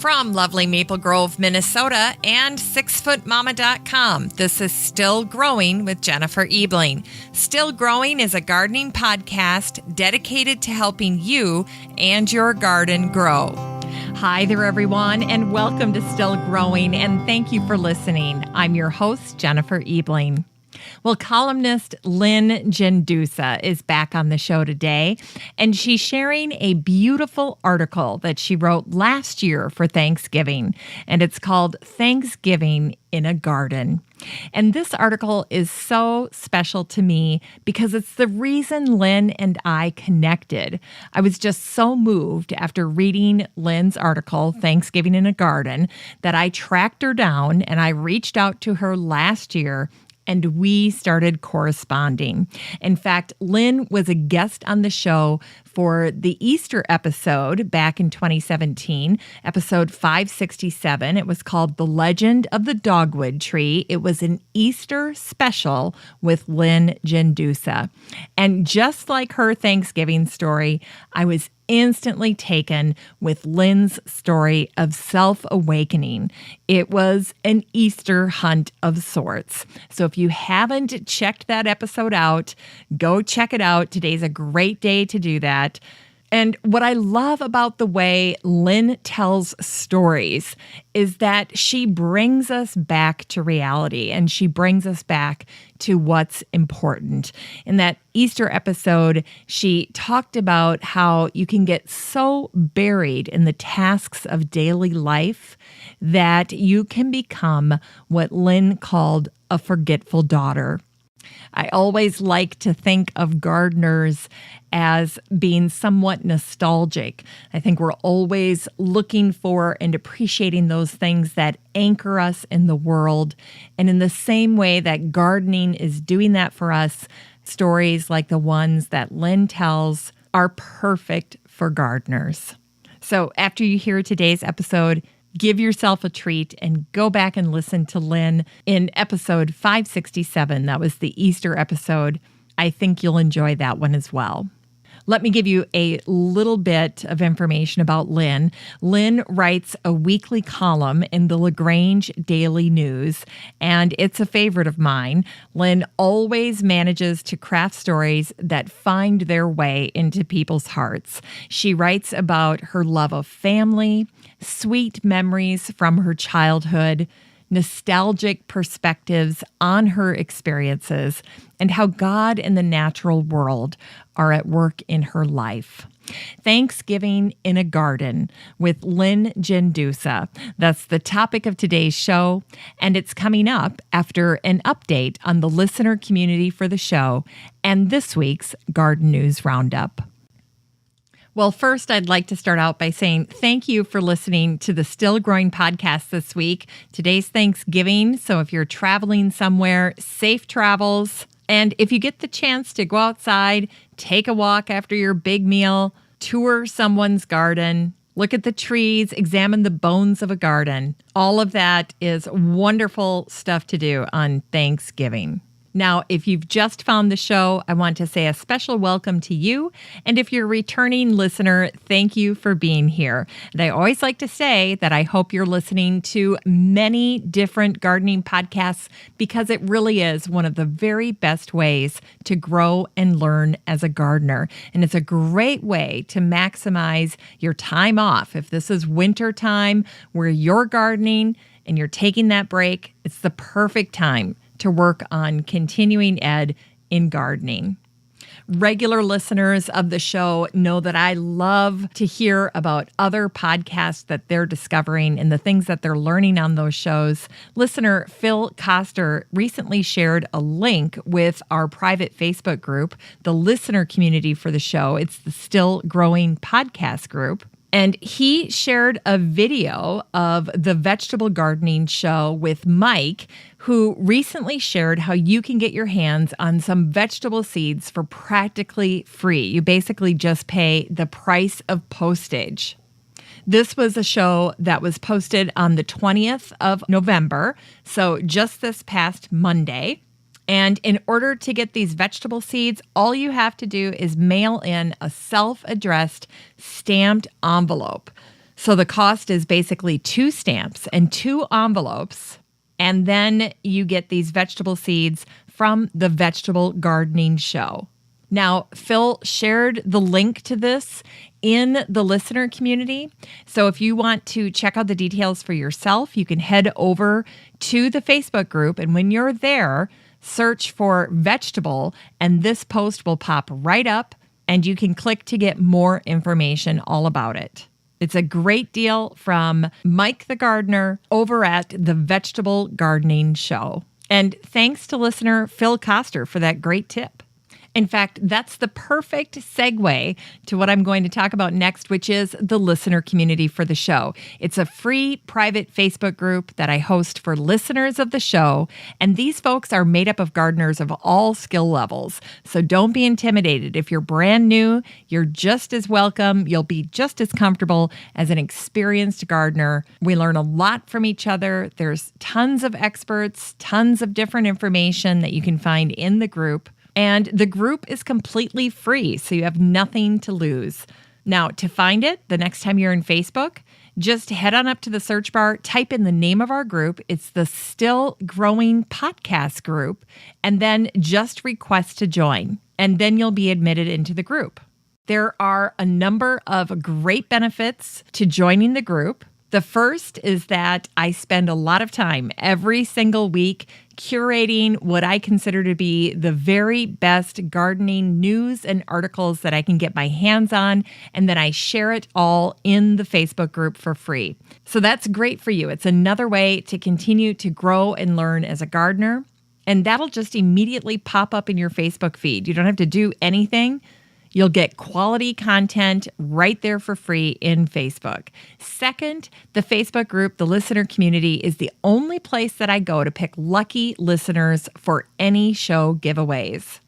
From lovely Maple Grove, Minnesota, and 6footmama.com, this is Still Growing with Jennifer Ebling. Still Growing is a gardening podcast dedicated to helping you and your garden grow. Hi there, everyone, and welcome to Still Growing, and thank you for listening. I'm your host, Jennifer Ebling. Well, columnist Lynn Gendusa is back on the show today, and she's sharing a beautiful article that she wrote last year for Thanksgiving, and it's called Thanksgiving in a Garden. And this article is so special to me because it's the reason Lynn and I connected. I was just so moved after reading Lynn's article, Thanksgiving in a Garden, that I tracked her down and I reached out to her last year and we started corresponding. In fact, Lynn was a guest on the show for the Easter episode back in 2017, episode 567. It was called The Legend of the Dogwood Tree. It was an Easter special with Lynn Gendusa. And just like her Thanksgiving story, I was instantly taken with Lynn's story of self-awakening. It was an Easter hunt of sorts. So if you haven't checked that episode out, go check it out. Today's a great day to do that. And what I love about the way Lynn tells stories is that she brings us back to reality and she brings us back to what's important. In that Easter episode, she talked about how you can get so buried in the tasks of daily life that you can become what Lynn called a forgetful daughter. I always like to think of gardeners as being somewhat nostalgic. I think we're always looking for and appreciating those things that anchor us in the world. And in the same way that gardening is doing that for us, stories like the ones that Lynn tells are perfect for gardeners. So after you hear today's episode, give yourself a treat and go back and listen to Lynn in episode 567. That was the Easter episode. I think you'll enjoy that one as well. Let me give you a little bit of information about Lynn. Lynn writes a weekly column in the LaGrange Daily News, and it's a favorite of mine. Lynn always manages to craft stories that find their way into people's hearts. She writes about her love of family, sweet memories from her childhood, nostalgic perspectives on her experiences, and how God and the natural world are at work in her life. Thanksgiving in a Garden with Lynn Gendusa. That's the topic of today's show, and it's coming up after an update on the listener community for the show and this week's Garden News Roundup. Well, first, I'd like to start out by saying thank you for listening to the Still Growing podcast this week. Today's Thanksgiving, so if you're traveling somewhere, safe travels. And if you get the chance to go outside, take a walk after your big meal, tour someone's garden, look at the trees, examine the bones of a garden. All of that is wonderful stuff to do on Thanksgiving. Now, if you've just found the show, I want to say a special welcome to you. And if you're a returning listener, thank you for being here. And I always like to say that I hope you're listening to many different gardening podcasts because it really is one of the very best ways to grow and learn as a gardener. And it's a great way to maximize your time off. If this is winter time where you're gardening and you're taking that break, it's the perfect time to work on continuing ed in gardening. Regular listeners of the show know that I love to hear about other podcasts that they're discovering and the things that they're learning on those shows. Listener Phil Koster recently shared a link with our private Facebook group, the listener community for the show. It's the Still Growing podcast group. And he shared a video of the vegetable gardening show with Mike, who recently shared how you can get your hands on some vegetable seeds for practically free. You basically just pay the price of postage. This was a show that was posted on the 20th of November, so just this past Monday. And in order to get these vegetable seeds, all you have to do is mail in a self-addressed stamped envelope. So the cost is basically 2 stamps and 2 envelopes. And then you get these vegetable seeds from the Vegetable Gardening Show. Now, Phil shared the link to this in the listener community. So if you want to check out the details for yourself, you can head over to the Facebook group. And when you're there, search for vegetable, and this post will pop right up, and you can click to get more information all about it. It's a great deal from Mike the gardener over at the Vegetable Gardening Show. And thanks to listener Phil Koster for that great tip. In fact, that's the perfect segue to what I'm going to talk about next, which is the listener community for the show. It's a free private Facebook group that I host for listeners of the show, and these folks are made up of gardeners of all skill levels. So don't be intimidated. If you're brand new, you're just as welcome. You'll be just as comfortable as an experienced gardener. We learn a lot from each other. There's tons of experts, tons of different information that you can find in the group. And the group is completely free, so you have nothing to lose. Now, to find it, the next time you're in Facebook, just head on up to the search bar, type in the name of our group. It's the Still Growing Podcast Group, and then just request to join. And then you'll be admitted into the group. There are a number of great benefits to joining the group. The first is that I spend a lot of time every single week curating what I consider to be the very best gardening news and articles that I can get my hands on, and then I share it all in the Facebook group for free. So that's great for you. It's another way to continue to grow and learn as a gardener, and that'll just immediately pop up in your Facebook feed. You don't have to do anything. You'll get quality content right there for free in Facebook. Second, the Facebook group, the listener community, is the only place that I go to pick lucky listeners for any show giveaways.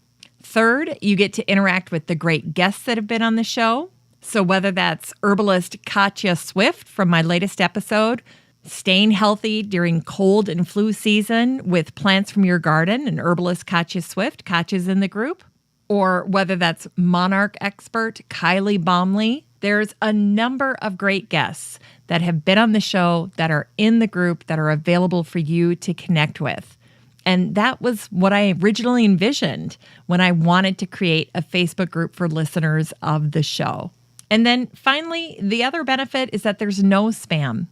Third, you get to interact with the great guests that have been on the show. So whether that's herbalist Katya Swift from my latest episode, staying healthy during cold and flu season with plants from your garden, and herbalist Katya Swift, Katya's in the group. Or whether that's monarch expert Kylie Baumley. There's a number of great guests that have been on the show that are in the group that are available for you to connect with. And that was what I originally envisioned when I wanted to create a Facebook group for listeners of the show. And then finally, the other benefit is that there's no spam.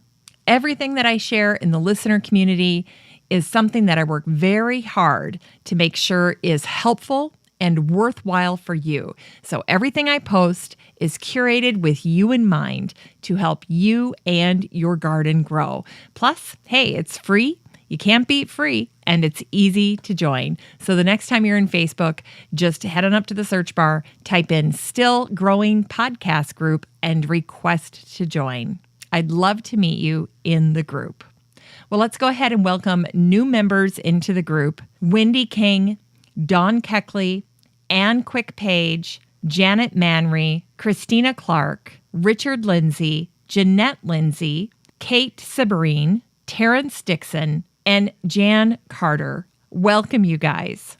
Everything that I share in the listener community is something that I work very hard to make sure is helpful and worthwhile for you. So everything I post is curated with you in mind to help you and your garden grow. Plus, hey, it's free. You can't beat free, and it's easy to join. So the next time you're in Facebook, just head on up to the search bar, type in Still Growing Podcast Group, and request to join. I'd love to meet you in the group. Well, let's go ahead and welcome new members into the group. Wendy King, Dawn Keckley, Ann Quick-Page, Janet Manry, Christina Clark, Richard Lindsay, Jeanette Lindsay, Kate Siberine, Terrence Dixon, and Jan Carter. Welcome, you guys.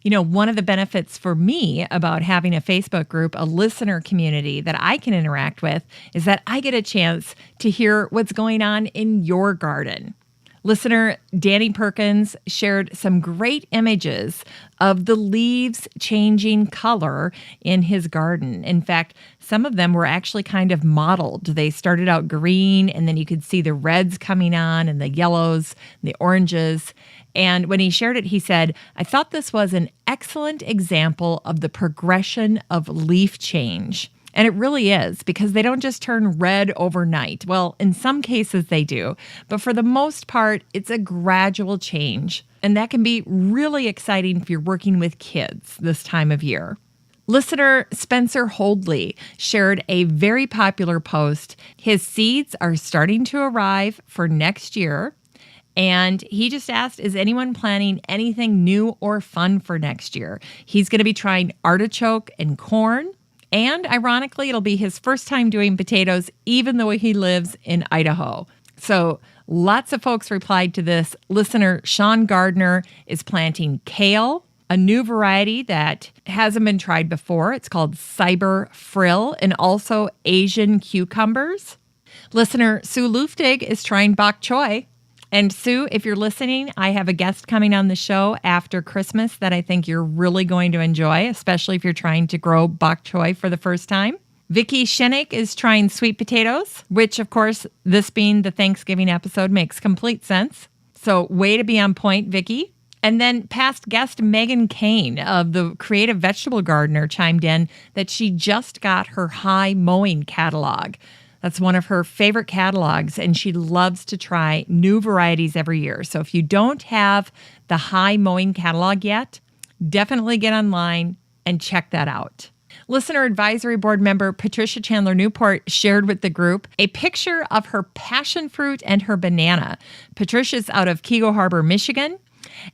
You know, one of the benefits for me about having a Facebook group, a listener community that I can interact with, is that I get a chance to hear what's going on in your garden. Listener Danny Perkins shared some great images of the leaves changing color in his garden. In fact, some of them were actually kind of modeled. They started out green, and then you could see the reds coming on and the yellows and the oranges. And when he shared it, he said, "I thought this was an excellent example of the progression of leaf change." And it really is, because they don't just turn red overnight. Well, in some cases they do, but for the most part, it's a gradual change. And that can be really exciting if you're working with kids this time of year. Listener Spencer Holdley shared a very popular post. His seeds are starting to arrive for next year. And he just asked, is anyone planning anything new or fun for next year? He's going to be trying artichoke and corn. And ironically, it'll be his first time doing potatoes, even though he lives in Idaho. So lots of folks replied to this. Listener Sean Gardner is planting kale, a new variety that hasn't been tried before. It's called Cyber Frill, and also Asian cucumbers. Listener Sue Luftig is trying bok choy. And Sue, if you're listening, I have a guest coming on the show after Christmas that I think you're really going to enjoy, especially if you're trying to grow bok choy for the first time. Vicky Shenik is trying sweet potatoes, which, of course, this being the Thanksgiving episode, makes complete sense. So way to be on point, Vicky. And then past guest Megan Kane of the Creative Vegetable Gardener chimed in that she just got her high mowing catalog. That's one of her favorite catalogs, and she loves to try new varieties every year. So if you don't have the high mowing catalog yet, definitely get online and check that out. Listener Advisory Board member Patricia Chandler Newport shared with the group a picture of her passion fruit and her banana. Patricia's out of Kego Harbor, Michigan.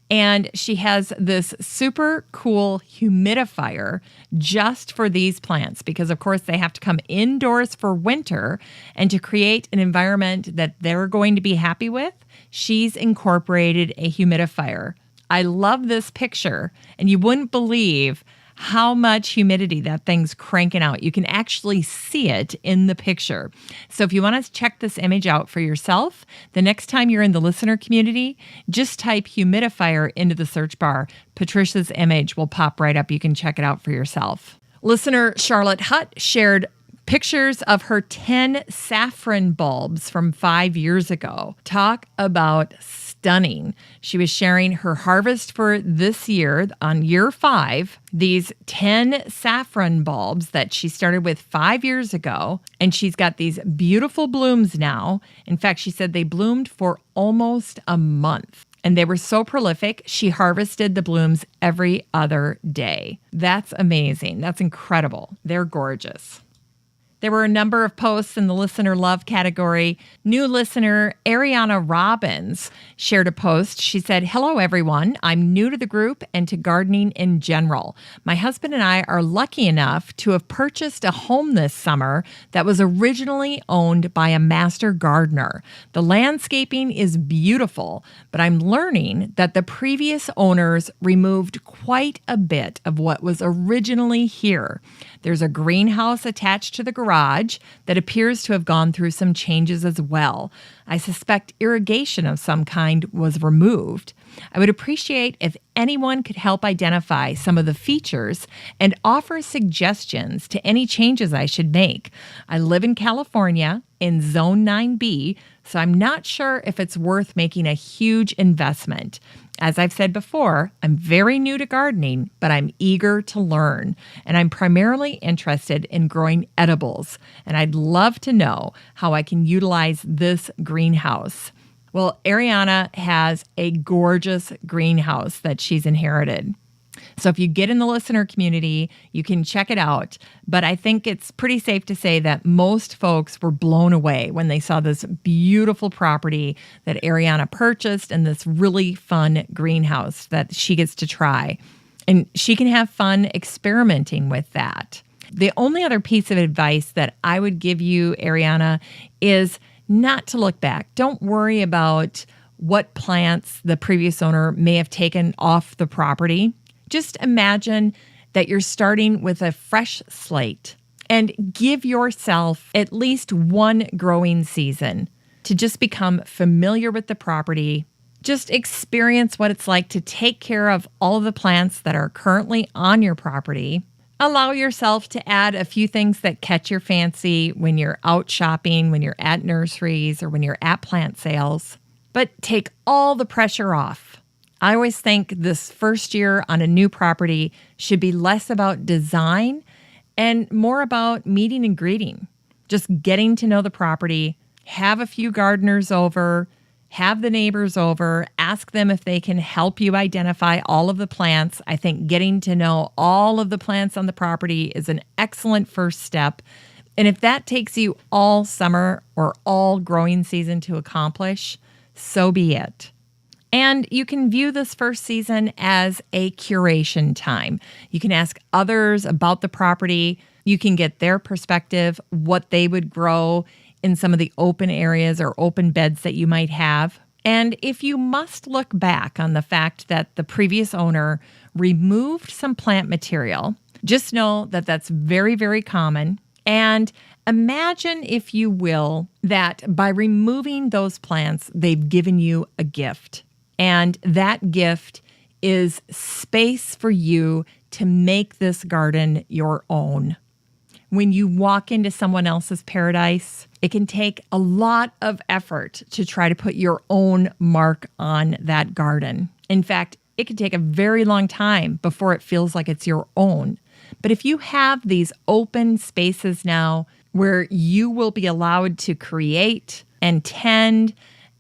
And she has this super cool humidifier just for these plants because, of course, they have to come indoors for winter. And to create an environment that they're going to be happy with, she's incorporated a humidifier. I love this picture, and you wouldn't believe how much humidity that thing's cranking out. You can actually see it in the picture. So if you want to check this image out for yourself, the next time you're in the listener community, just type humidifier into the search bar. Patricia's image will pop right up. You can check it out for yourself. Listener Charlotte Hutt shared pictures of her 10 saffron bulbs from 5 years ago. Talk about stunning. She was sharing her harvest for this year on year 5, these 10 saffron bulbs that she started with 5 years ago. And she's got these beautiful blooms now. In fact, she said they bloomed for almost a month. And they were so prolific, she harvested the blooms every other day. That's amazing. That's incredible. They're gorgeous. There were a number of posts in the listener love category. New listener Ariana Robbins shared a post. She said, "Hello, everyone. I'm new to the group and to gardening in general. My husband and I are lucky enough to have purchased a home this summer that was originally owned by a master gardener. The landscaping is beautiful, but I'm learning that the previous owners removed quite a bit of what was originally here. There's a greenhouse attached to the garage that appears to have gone through some changes as well. I suspect irrigation of some kind was removed. I would appreciate if anyone could help identify some of the features and offer suggestions to any changes I should make. I live in California in Zone 9B, so I'm not sure if it's worth making a huge investment. As I've said before, I'm very new to gardening, but I'm eager to learn. And I'm primarily interested in growing edibles. And I'd love to know how I can utilize this greenhouse." Well, Ariana has a gorgeous greenhouse that she's inherited. So if you get in the listener community, you can check it out. But I think it's pretty safe to say that most folks were blown away when they saw this beautiful property that Ariana purchased and this really fun greenhouse that she gets to try. And she can have fun experimenting with that. The only other piece of advice that I would give you, Ariana, is not to look back. Don't worry about what plants the previous owner may have taken off the property. Just imagine that you're starting with a fresh slate and give yourself at least one growing season to just become familiar with the property. Just experience what it's like to take care of all of the plants that are currently on your property. Allow yourself to add a few things that catch your fancy when you're out shopping, when you're at nurseries, or when you're at plant sales. But take all the pressure off. I always think this first year on a new property should be less about design and more about meeting and greeting. Just getting to know the property, have a few gardeners over, have the neighbors over, ask them if they can help you identify all of the plants. I think getting to know all of the plants on the property is an excellent first step. And if that takes you all summer or all growing season to accomplish, so be it. And you can view this first season as a curation time. You can ask others about the property. You can get their perspective, what they would grow in some of the open areas or open beds that you might have. And if you must look back on the fact that the previous owner removed some plant material, just know that that's very, very common. And imagine, if you will, that by removing those plants, they've given you a gift. And that gift is space for you to make this garden your own. When you walk into someone else's paradise, it can take a lot of effort to try to put your own mark on that garden. In fact, it can take a very long time before it feels like it's your own. But if you have these open spaces now where you will be allowed to create and tend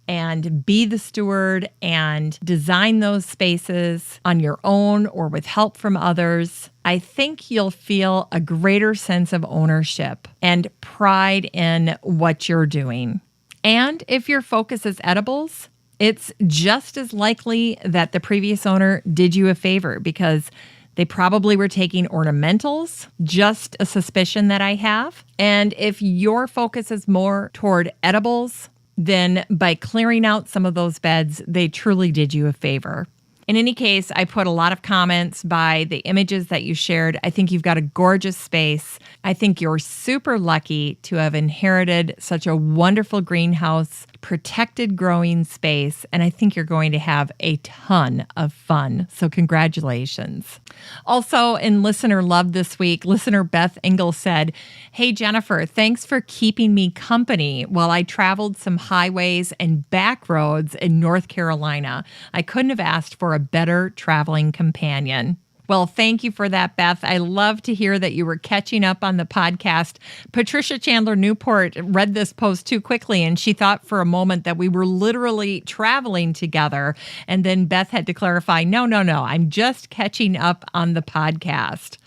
and be the steward and design those spaces on your own or with help from others, I think you'll feel a greater sense of ownership and pride in what you're doing. And if your focus is edibles, it's just as likely that the previous owner did you a favor because they probably were taking ornamentals, just a suspicion that I have. And if your focus is more toward edibles, then by clearing out some of those beds, they truly did you a favor. In any case, I put a lot of comments by the images that you shared. I think you've got a gorgeous space. I think you're super lucky to have inherited such a wonderful greenhouse, protected growing space, and I think you're going to have a ton of fun. So congratulations. Also, in Listener Love this week, listener Beth Engel said, "Hey Jennifer, thanks for keeping me company while I traveled some highways and back roads in North Carolina. I couldn't have asked for a better traveling companion." Well, thank you for that, Beth. I love to hear that you were catching up on the podcast. Patricia Chandler Newport read this post too quickly, and she thought for a moment that we were literally traveling together. And then Beth had to clarify, no, I'm just catching up on the podcast.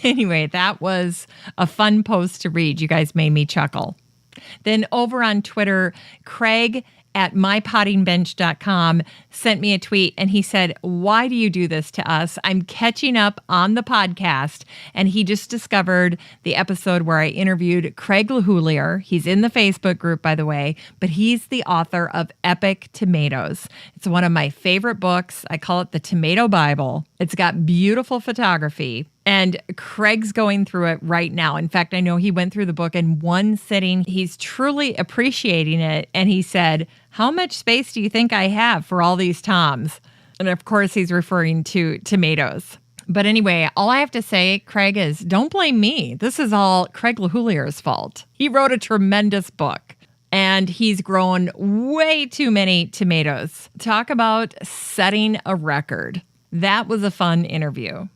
Anyway, that was a fun post to read. You guys made me chuckle. Then over on Twitter, Craig at mypottingbench.com sent me a tweet and he said, "Why do you do this to us? I'm catching up on the podcast." And he just discovered the episode where I interviewed Craig LaHoulier. He's in the Facebook group, by the way, but he's the author of Epic Tomatoes. It's one of my favorite books. I call it the Tomato Bible. It's got beautiful photography. And Craig's going through it right now. In fact, I know he went through the book in one sitting. He's truly appreciating it. And he said, "How much space do you think I have for all these toms?" And of course, he's referring to tomatoes. But anyway, all I have to say, Craig, is don't blame me. This is all Craig LaHoulier's fault. He wrote a tremendous book. And he's grown way too many tomatoes. Talk about setting a record. That was a fun interview.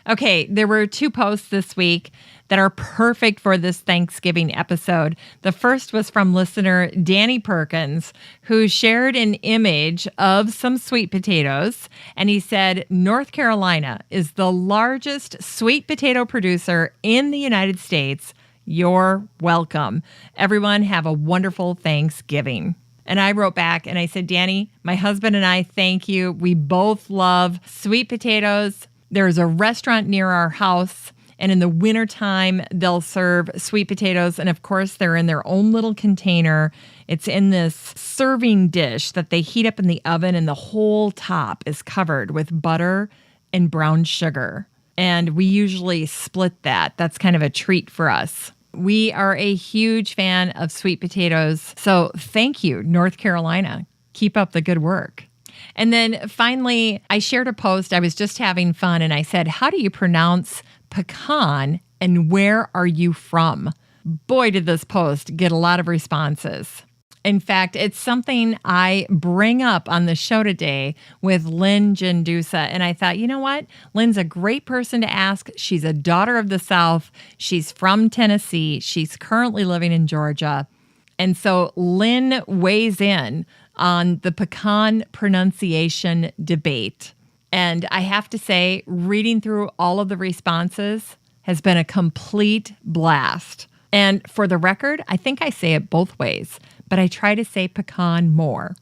Okay, there were two posts this week that are perfect for this Thanksgiving episode. The first was from listener Danny Perkins, who shared an image of some sweet potatoes. And he said, "North Carolina is the largest sweet potato producer in the United States. You're welcome. Everyone have a wonderful Thanksgiving." And I wrote back and I said, "Danny, my husband and I thank you. We both love sweet potatoes. There's a restaurant near our house, and in the wintertime, they'll serve sweet potatoes. And of course, they're in their own little container. It's in this serving dish that they heat up in the oven, and the whole top is covered with butter and brown sugar. And we usually split that. That's kind of a treat for us. We are a huge fan of sweet potatoes. So thank you, North Carolina. Keep up the good work." And then finally, I shared a post. I was just having fun and I said, "How do you pronounce pecan and where are you from?" Boy, did this post get a lot of responses. In fact, it's something I bring up on the show today with Lynn Gendusa. And I thought, you know what? Lynn's a great person to ask. She's a daughter of the South. She's from Tennessee. She's currently living in Georgia. And so Lynn weighs in on the pecan pronunciation debate. And I have to say, reading through all of the responses has been a complete blast. And for the record, I think I say it both ways, but I try to say pecan more.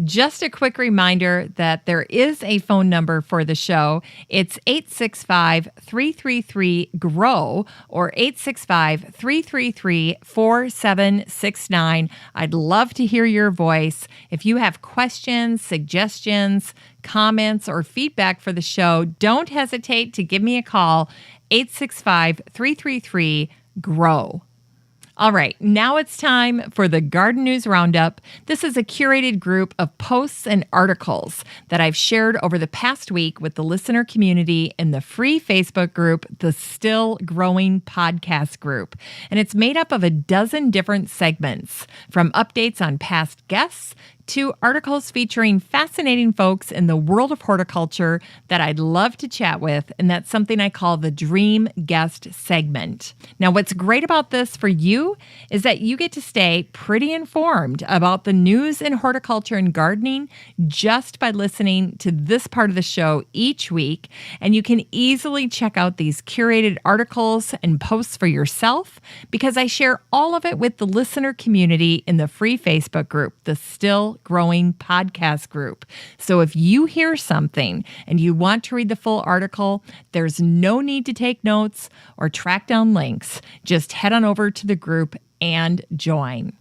Just a quick reminder that there is a phone number for the show. It's 865-333-GROW or 865-333-4769. I'd love to hear your voice. If you have questions, suggestions, comments, or feedback for the show, don't hesitate to give me a call, 865-333-GROW. grow. All right, now it's time for the Garden News Roundup. This is a curated group of posts and articles that I've shared over the past week with the listener community in the free Facebook group, the Still Growing Podcast Group. And it's made up of a dozen different segments, from updates on past guests to articles featuring fascinating folks in the world of horticulture that I'd love to chat with, and that's something I call the Dream Guest segment. Now, what's great about this for you is that you get to stay pretty informed about the news in horticulture and gardening just by listening to this part of the show each week, and you can easily check out these curated articles and posts for yourself because I share all of it with the listener community in the free Facebook group, the Still Growing Podcast Group. So if you hear something and you want to read the full article, there's no need to take notes or track down links. Just head on over to the group and join.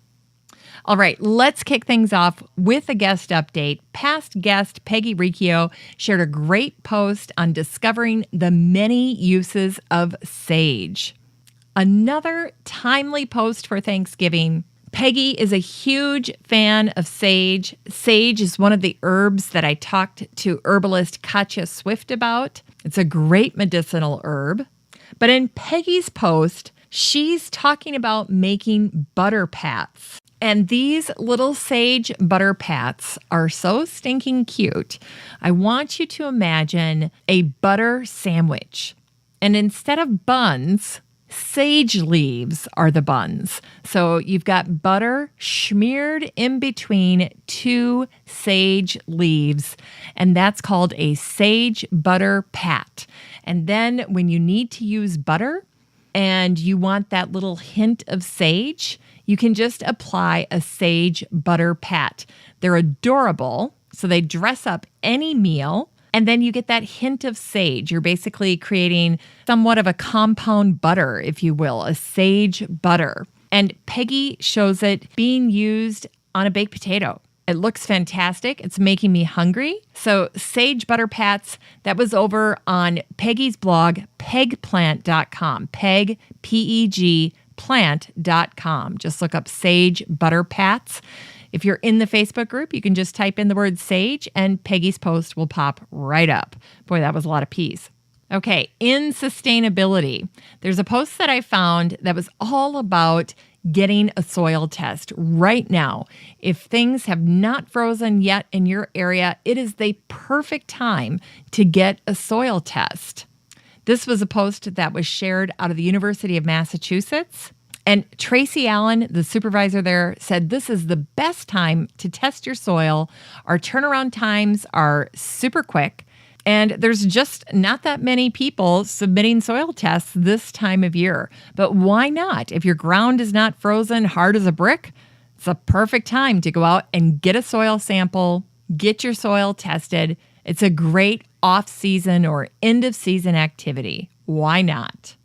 All right, let's kick things off with a guest update. Past guest Peggy Riccio shared a great post on discovering the many uses of sage. Another timely post for Thanksgiving. Peggy is a huge fan of sage. Sage is one of the herbs that I talked to herbalist Katja Swift about. It's a great medicinal herb. But in Peggy's post, she's talking about making butter pats. And these little sage butter pats are so stinking cute. I want you to imagine a butter sandwich. And instead of buns, sage leaves are the buns. So you've got butter smeared in between two sage leaves, and that's called a sage butter pat. And then when you need to use butter and you want that little hint of sage, you can just apply a sage butter pat. They're adorable, so they dress up any meal. And then you get that hint of sage. You're basically creating somewhat of a compound butter, if you will, a sage butter. And Peggy shows it being used on a baked potato. It looks fantastic. It's making me hungry. So sage butter pats, that was over on Peggy's blog, pegplant.com. Peg, P-E-G, plant.com. Just look up sage butter pats. If you're in the Facebook group, you can just type in the word sage and Peggy's post will pop right up. Boy, that was a lot of P's. Okay, in sustainability, there's a post that I found that was all about getting a soil test right now. If things have not frozen yet in your area, it is the perfect time to get a soil test. This was a post that was shared out of the University of Massachusetts. And Tracy Allen, the supervisor there, said this is the best time to test your soil. Our turnaround times are super quick, and there's just not that many people submitting soil tests this time of year. But why not? If your ground is not frozen hard as a brick, it's a perfect time to go out and get a soil sample, get your soil tested. It's a great off-season or end-of-season activity. Why not?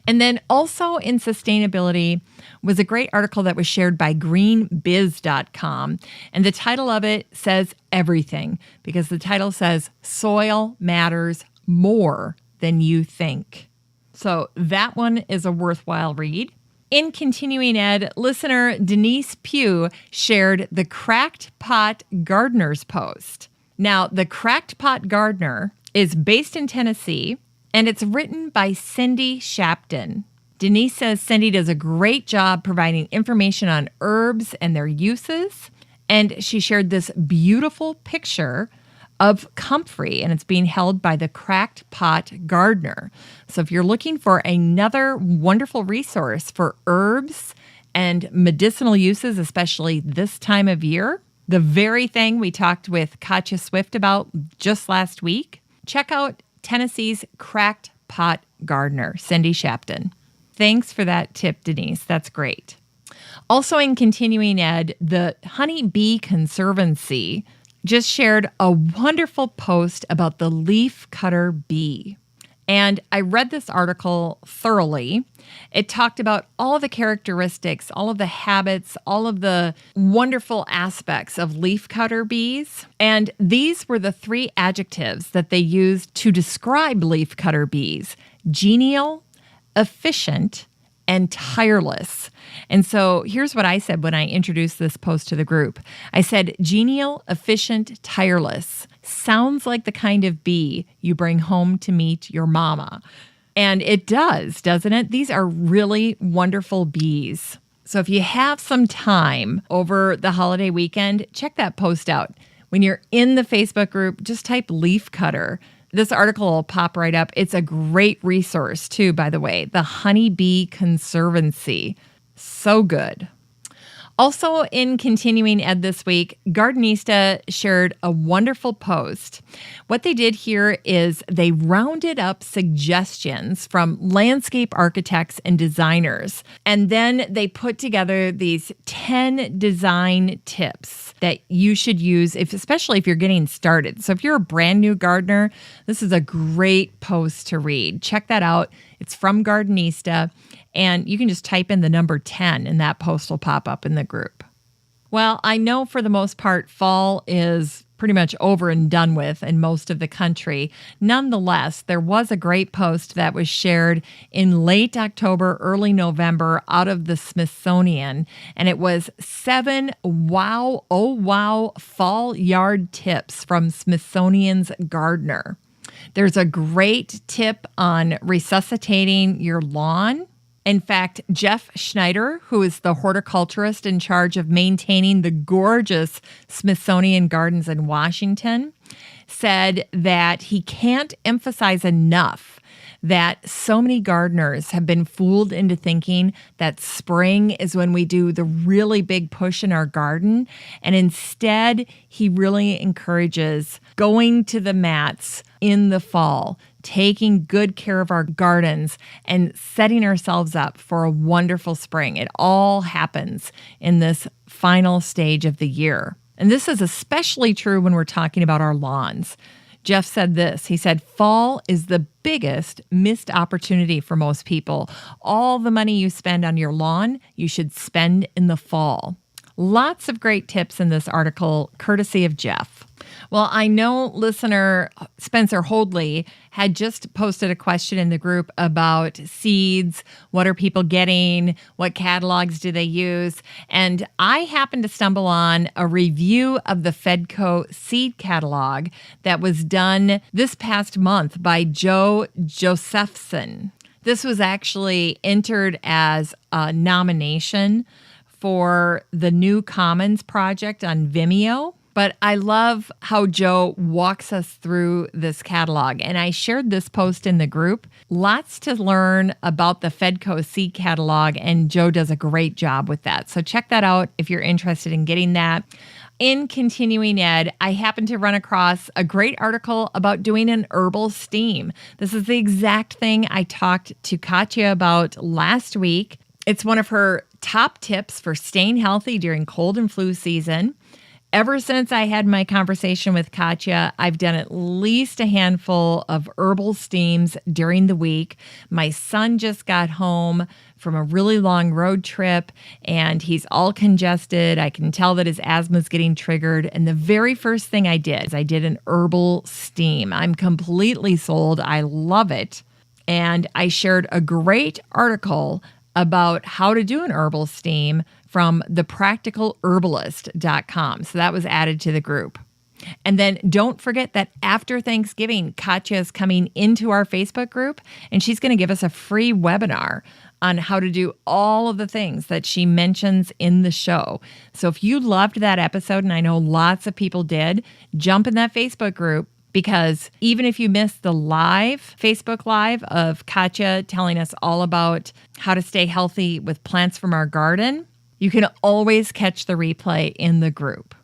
And then also in sustainability was a great article that was shared by greenbiz.com. And the title of it says everything, because the title says soil matters more than you think. So that one is a worthwhile read. In continuing ed, listener Denise Pugh shared the Cracked Pot Gardener's post. Now, the Cracked Pot Gardener is based in Tennessee, and it's written by Cindy Shapton. Denise says Cindy does a great job providing information on herbs and their uses. And she shared this beautiful picture of comfrey, and it's being held by the Cracked Pot Gardener. So if you're looking for another wonderful resource for herbs and medicinal uses, especially this time of year, the very thing we talked with Katja Swift about just last week, check out Tennessee's Cracked Pot Gardener, Cindy Shapton. Thanks for that tip, Denise. That's great. Also in continuing ed, the Honey Bee Conservancy just shared a wonderful post about the leaf cutter bee. And I read this article thoroughly. It talked about all of the characteristics, all of the habits, all of the wonderful aspects of leafcutter bees. And these were the 3 adjectives that they used to describe leafcutter bees: genial, efficient, and tireless. And so here's what I said when I introduced this post to the group. I said, genial, efficient, tireless. Sounds like the kind of bee you bring home to meet your mama. And it does, doesn't it? These are really wonderful bees. So if you have some time over the holiday weekend, check that post out. When you're in the Facebook group, just type leaf cutter. This article will pop right up. It's a great resource too, by the way. The Honeybee Conservancy. So good. Also in Continuing Ed this week, Gardenista shared a wonderful post. What they did here is they rounded up suggestions from landscape architects and designers, and then they put together these 10 design tips that you should use, especially if you're getting started. So if you're a brand new gardener, this is a great post to read. Check that out. It's from Gardenista. And you can just type in the number 10 and that post will pop up in the group. Well, I know for the most part, fall is pretty much over and done with in most of the country. Nonetheless, there was a great post that was shared in late October, early November out of the Smithsonian. And it was 7 wow fall yard tips from Smithsonian's Gardener. There's a great tip on resuscitating your lawn. In fact, Jeff Schneider, who is the horticulturist in charge of maintaining the gorgeous Smithsonian Gardens in Washington, said that he can't emphasize enough that so many gardeners have been fooled into thinking that spring is when we do the really big push in our garden. And instead, he really encourages going to the mats in the fall, taking good care of our gardens and setting ourselves up for a wonderful spring. It all happens in this final stage of the year. And this is especially true when we're talking about our lawns. Jeff said this. He said, fall is the biggest missed opportunity for most people. All the money you spend on your lawn, you should spend in the fall. Lots of great tips in this article, courtesy of Jeff. Well, I know listener Spencer Holdley had just posted a question in the group about seeds. What are people getting? What catalogs do they use? And I happened to stumble on a review of the Fedco seed catalog that was done this past month by Joe Josephson. This was actually entered as a nomination for the New Commons project on Vimeo. But I love how Joe walks us through this catalog. And I shared this post in the group. Lots to learn about the Fedco seed catalog, and Joe does a great job with that. So check that out if you're interested in getting that. In Continuing Ed, I happened to run across a great article about doing an herbal steam. This is the exact thing I talked to Katya about last week. It's one of her top tips for staying healthy during cold and flu season. Ever since I had my conversation with Katya, I've done at least a handful of herbal steams during the week. My son just got home from a really long road trip and he's all congested. I can tell that his asthma is getting triggered. And the very first thing I did is I did an herbal steam. I'm completely sold. I love it. And I shared a great article about how to do an herbal steam from thepracticalherbalist.com. So that was added to the group. And then don't forget that after Thanksgiving, Katya is coming into our Facebook group and she's going to give us a free webinar on how to do all of the things that she mentions in the show. So if you loved that episode, and I know lots of people did, jump in that Facebook group. Because even if you missed the live, Facebook Live of Katya telling us all about how to stay healthy with plants from our garden, you can always catch the replay in the group.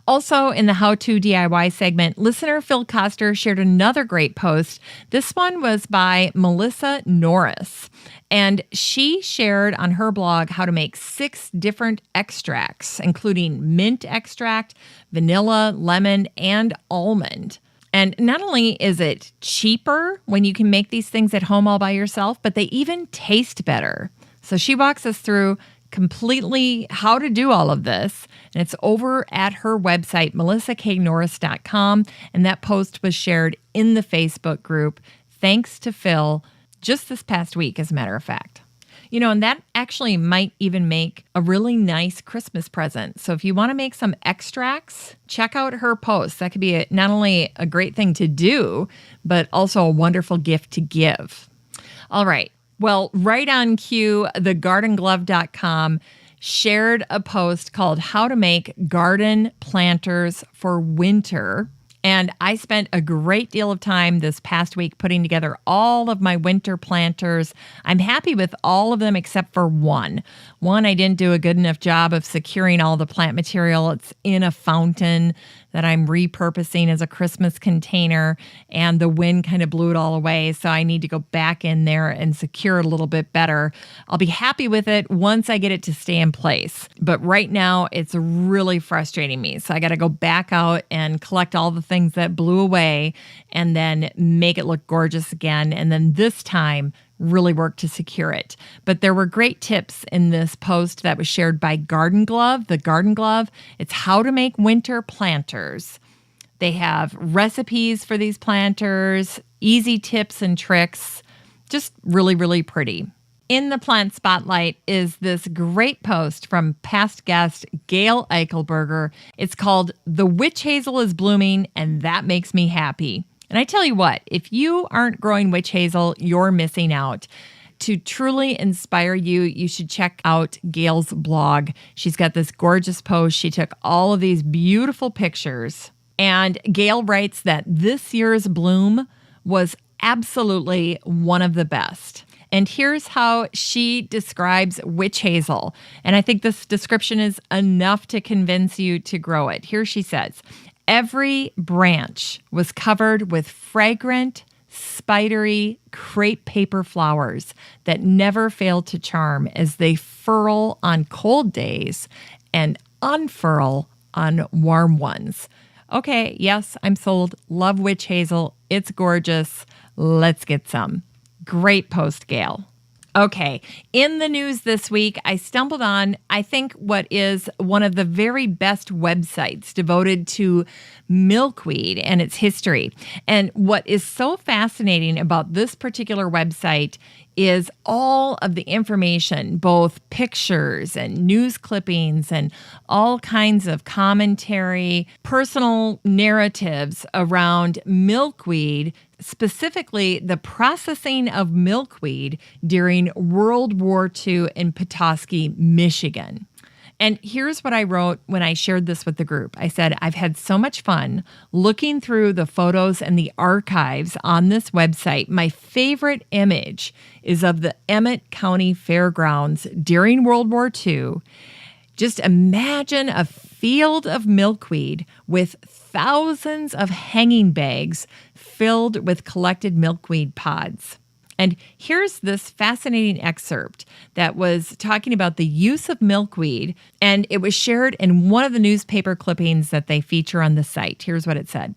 Also, in the How To DIY segment, listener Phil Koster shared another great post. This one was by Melissa Norris, and she shared on her blog how to make 6 different extracts, including mint extract, vanilla, lemon, and almond. And not only is it cheaper when you can make these things at home all by yourself, but they even taste better. So she walks us through completely how to do all of this. And it's over at her website, melissaknorris.com. And that post was shared in the Facebook group. Thanks to Phil just this past week, as a matter of fact. And that actually might even make a really nice Christmas present. So if you want to make some extracts, check out her post. That could be not only a great thing to do, but also a wonderful gift to give. All right. Well, right on cue, thegardenglove.com shared a post called How to Make Garden Planters for Winter. And I spent a great deal of time this past week putting together all of my winter planters. I'm happy with all of them except for one. One, I didn't do a good enough job of securing all the plant material. It's in a fountain that I'm repurposing as a Christmas container, and the wind kind of blew it all away. So I need to go back in there and secure it a little bit better. I'll be happy with it once I get it to stay in place. But right now, it's really frustrating me. So I got to go back out and collect all the things that blew away and then make it look gorgeous again. And then this time, really work to secure it. But there were great tips in this post that was shared by Garden Glove, the Garden Glove. It's how to make winter planters. They have recipes for these planters, easy tips and tricks, just really, really pretty. In the plant spotlight is this great post from past guest Gail Eichelberger. It's called The Witch Hazel is Blooming, and That Makes Me Happy. And I tell you what, if you aren't growing witch hazel, you're missing out. To truly inspire you, you should check out Gail's blog. She's got this gorgeous post. She took all of these beautiful pictures. And Gail writes that this year's bloom was absolutely one of the best. And here's how she describes witch hazel. And I think this description is enough to convince you to grow it. Here she says, every branch was covered with fragrant, spidery crepe paper flowers that never fail to charm as they furl on cold days and unfurl on warm ones. Okay, yes, I'm sold. Love witch hazel. It's gorgeous. Let's get some. Great post, Gail. Okay, in the news this week, I stumbled on, I think, what is one of the very best websites devoted to milkweed and its history. And what is so fascinating about this particular website is all of the information, both pictures and news clippings and all kinds of commentary, personal narratives around milkweed, specifically the processing of milkweed during World War II in Petoskey, Michigan. And here's what I wrote when I shared this with the group. I said, I've had so much fun looking through the photos and the archives on this website. My favorite image is of the Emmett County Fairgrounds during World War II. Just imagine a field of milkweed with thousands of hanging bags filled with collected milkweed pods. And here's this fascinating excerpt that was talking about the use of milkweed, and it was shared in one of the newspaper clippings that they feature on the site. Here's what it said.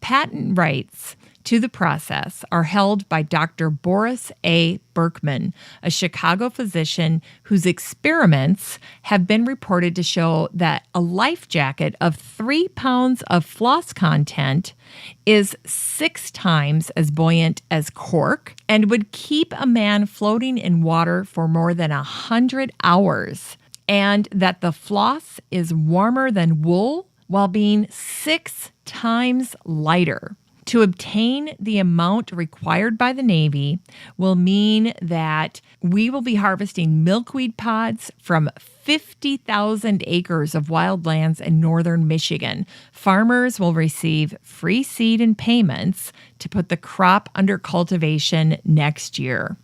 Patent rights to the process are held by Dr. Boris A. Berkman, a Chicago physician whose experiments have been reported to show that a life jacket of 3 pounds of floss content is 6 times as buoyant as cork and would keep a man floating in water for more than 100 hours, and that the floss is warmer than wool while being 6 times lighter. To obtain the amount required by the Navy will mean that we will be harvesting milkweed pods from 50,000 acres of wildlands in northern Michigan. Farmers will receive free seed and payments to put the crop under cultivation next year.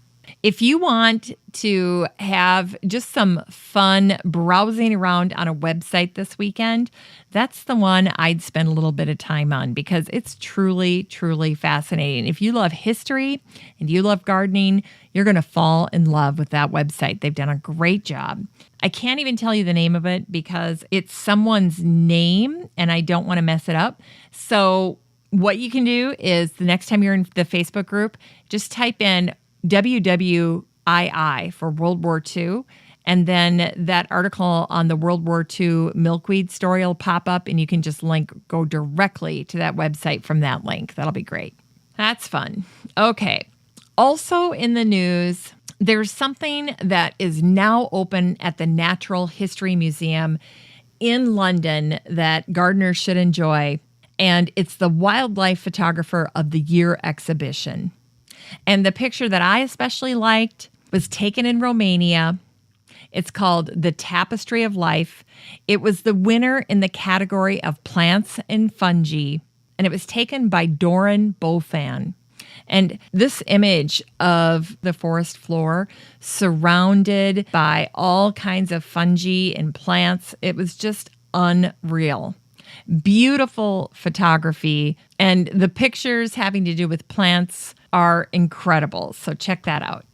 If you want to have just some fun browsing around on a website this weekend, that's the one I'd spend a little bit of time on because it's truly, truly fascinating. If you love history and you love gardening, you're going to fall in love with that website. They've done a great job. I can't even tell you the name of it because it's someone's name and I don't want to mess it up. So what you can do is the next time you're in the Facebook group, just type in WWII for World War II. And then that article on the World War II milkweed story will pop up and you can just go directly to that website from that link. That'll be great. That's fun. Okay. Also in the news, There's something that is now open at the Natural History Museum in London that gardeners should enjoy, and it's the Wildlife Photographer of the Year exhibition. And the picture that I especially liked was taken in Romania. It's called The Tapestry of Life. It was the winner in the category of plants and fungi, and it was taken by Doran Bofan. And this image of the forest floor surrounded by all kinds of fungi and plants, it was just unreal. Beautiful photography, and the pictures having to do with plants are incredible. So check that out.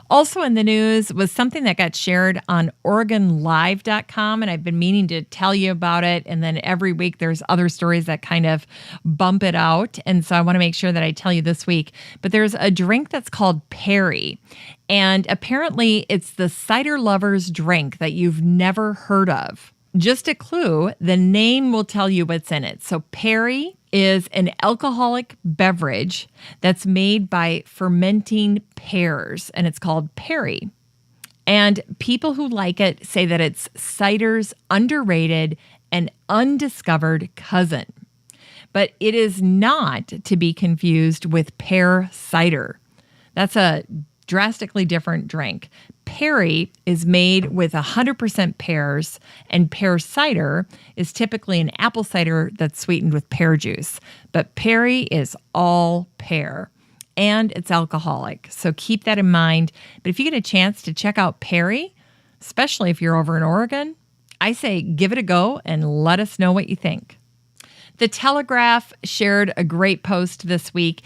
Also in the news was something that got shared on OregonLive.com, and I've been meaning to tell you about it. And then every week there's other stories that kind of bump it out. And so I want to make sure that I tell you this week. But there's a drink that's called Perry. And apparently it's the cider lover's drink that you've never heard of. Just a clue, the name will tell you what's in it. So Perry is an alcoholic beverage that's made by fermenting pears, and it's called Perry. And people who like it say that it's cider's underrated and undiscovered cousin. But it is not to be confused with pear cider. That's a drastically different drink. Perry is made with 100% pears, and pear cider is typically an apple cider that's sweetened with pear juice. But Perry is all pear, and it's alcoholic. So keep that in mind. But if you get a chance to check out Perry, especially if you're over in Oregon, I say give it a go and let us know what you think. The Telegraph shared a great post this week,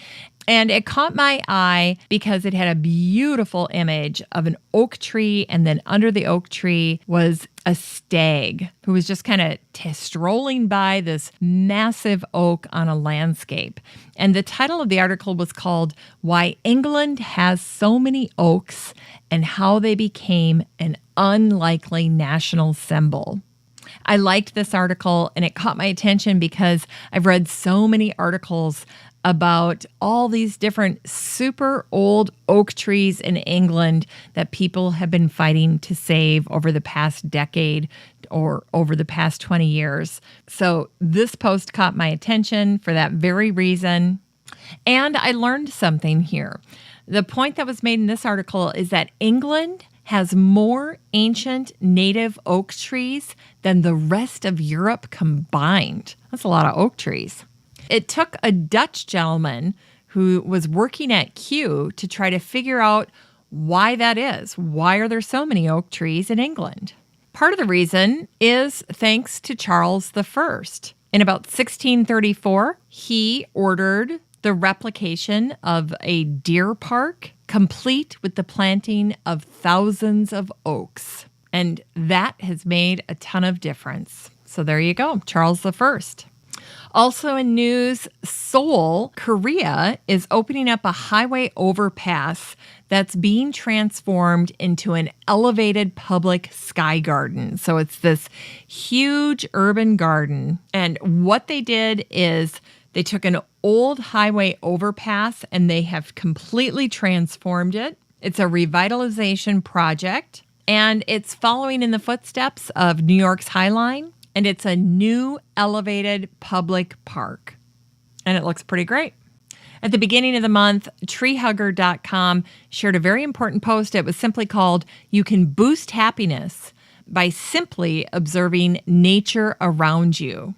and it caught my eye because it had a beautiful image of an oak tree, and then under the oak tree was a stag who was just kind of strolling by this massive oak on a landscape. And the title of the article was called "Why England Has So Many Oaks and How They Became an Unlikely National Symbol." I liked this article, and it caught my attention because I've read so many articles about all these different super old oak trees in England that people have been fighting to save over the past decade or over the past 20 years. So this post caught my attention for that very reason. And I learned something here. The point that was made in this article is that England has more ancient native oak trees than the rest of Europe combined. That's a lot of oak trees. It took a Dutch gentleman who was working at Kew to try to figure out why that is. Why are there so many oak trees in England? Part of the reason is thanks to Charles I. In about 1634, he ordered the replication of a deer park, complete with the planting of thousands of oaks. And that has made a ton of difference. So there you go, Charles I. Also in news, Seoul, Korea is opening up a highway overpass that's being transformed into an elevated public sky garden. So it's this huge urban garden. And what they did is they took an old highway overpass and they have completely transformed it. It's a revitalization project, and it's following in the footsteps of New York's High Line. And it's a new elevated public park. And it looks pretty great. At the beginning of the month, treehugger.com shared a very important post. It was simply called, "You Can Boost Happiness by Simply Observing Nature Around You."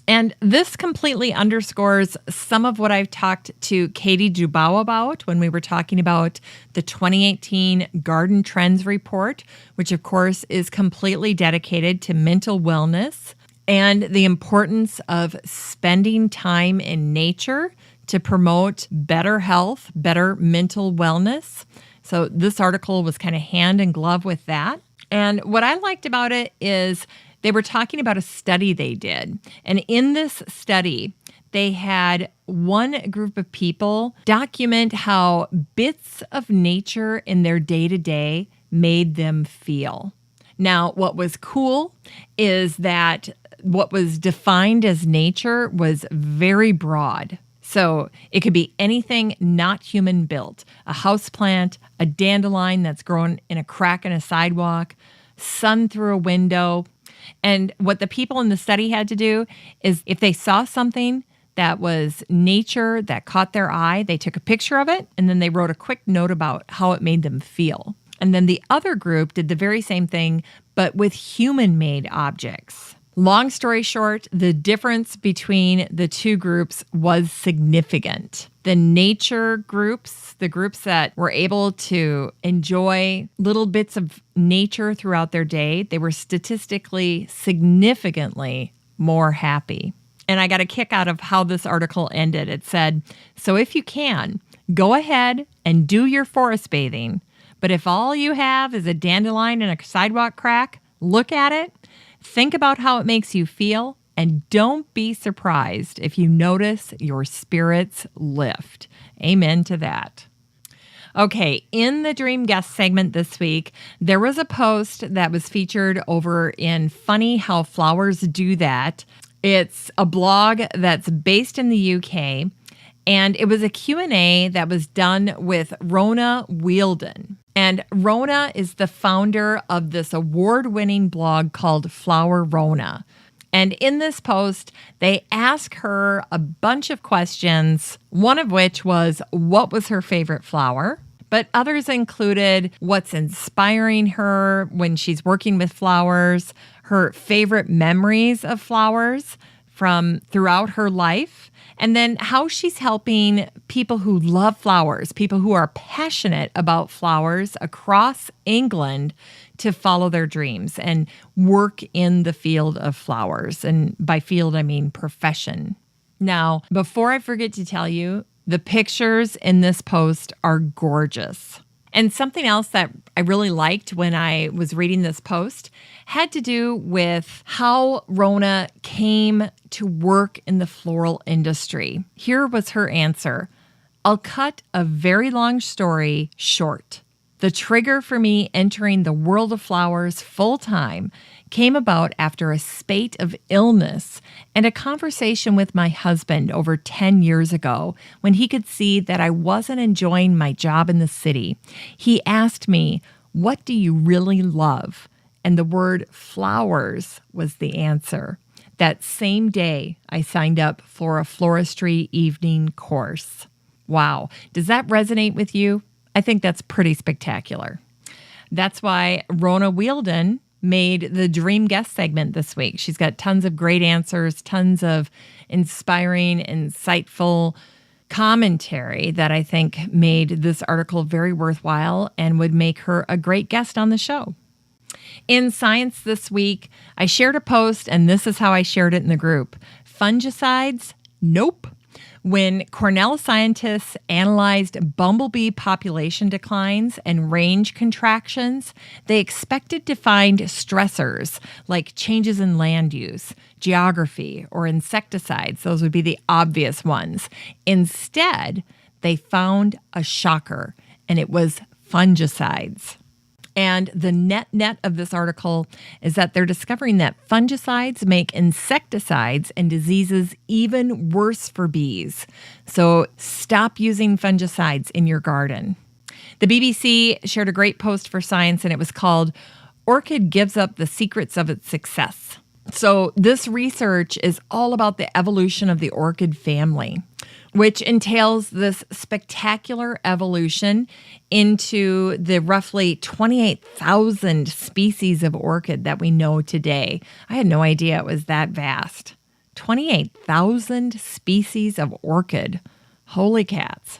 And this completely underscores some of what I've talked to Katie Dubow about when we were talking about the 2018 Garden Trends Report, which of course is completely dedicated to mental wellness and the importance of spending time in nature to promote better health, better mental wellness. So this article was kind of hand in glove with that. And what I liked about it is they were talking about a study they did. And in this study, they had one group of people document how bits of nature in their day-to-day made them feel. Now, what was cool is that what was defined as nature was very broad. So it could be anything not human built, a houseplant, a dandelion that's grown in a crack in a sidewalk, sun through a window. And what the people in the study had to do is if they saw something that was nature that caught their eye, they took a picture of it and then they wrote a quick note about how it made them feel. And then the other group did the very same thing, but with human-made objects. Long story short, the difference between the two groups was significant. The nature groups, the groups that were able to enjoy little bits of nature throughout their day, they were statistically significantly more happy. And I got a kick out of how this article ended. It said, so if you can, go ahead and do your forest bathing. But if all you have is a dandelion and a sidewalk crack, look at it. Think about how it makes you feel, and don't be surprised if you notice your spirits lift. Amen to that. Okay, in the Dream Guest segment this week, there was a post that was featured over in Funny How Flowers Do That. It's a blog that's based in the UK, and it was a Q&A that was done with Rona Wielden. And Rona is the founder of this award-winning blog called Flower Rona. And in this post, they ask her a bunch of questions, one of which was, what was her favorite flower? But others included what's inspiring her when she's working with flowers, her favorite memories of flowers from throughout her life, and then how she's helping people who love flowers, people who are passionate about flowers across England to follow their dreams and work in the field of flowers. And by field, I mean profession. Now, before I forget to tell you, the pictures in this post are gorgeous. And something else that I really liked when I was reading this post had to do with how Rona came to work in the floral industry. Here was her answer. I'll cut a very long story short. The trigger for me entering the world of flowers full-time came about after a spate of illness and a conversation with my husband over 10 years ago when he could see that I wasn't enjoying my job in the city. He asked me, what do you really love? And the word flowers was the answer. That same day, I signed up for a floristry evening course. Wow. Does that resonate with you? I think that's pretty spectacular. That's why Rona Wielden made the Dream Guest segment this week. She's got tons of great answers, tons of inspiring, insightful commentary that I think made this article very worthwhile and would make her a great guest on the show. In science this week, I shared a post, and this is how I shared it in the group. Fungicides? Nope. When Cornell scientists analyzed bumblebee population declines and range contractions, they expected to find stressors like changes in land use, geography, or insecticides. Those would be the obvious ones. Instead, they found a shocker, and it was fungicides. And the net of this article is that they're discovering that fungicides make insecticides and diseases even worse for bees. So stop using fungicides in your garden. The BBC shared a great post for Science, and it was called Orchid Gives Up the Secrets of Its Success. So this research is all about the evolution of the orchid family, which entails this spectacular evolution into the roughly 28,000 species of orchid that we know today. I had no idea it was that vast. 28,000 species of orchid. Holy cats.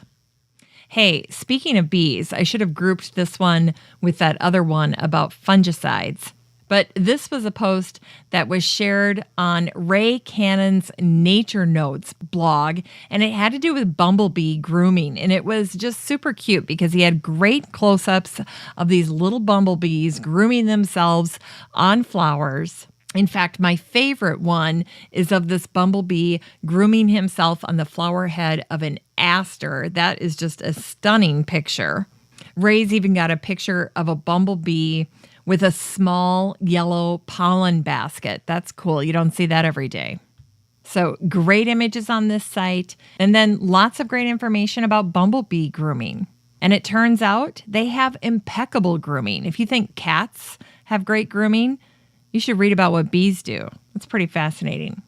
Hey, speaking of bees, I should have grouped this one with that other one about fungicides. But this was a post that was shared on Ray Cannon's Nature Notes blog, and it had to do with bumblebee grooming. And it was just super cute because he had great close-ups of these little bumblebees grooming themselves on flowers. In fact, my favorite one is of this bumblebee grooming himself on the flower head of an aster. That is just a stunning picture. Ray's even got a picture of a bumblebee with a small yellow pollen basket. That's cool. You don't see that every day. So great images on this site, and then lots of great information about bumblebee grooming. And it turns out they have impeccable grooming. If you think cats have great grooming, you should read about what bees do. It's pretty fascinating.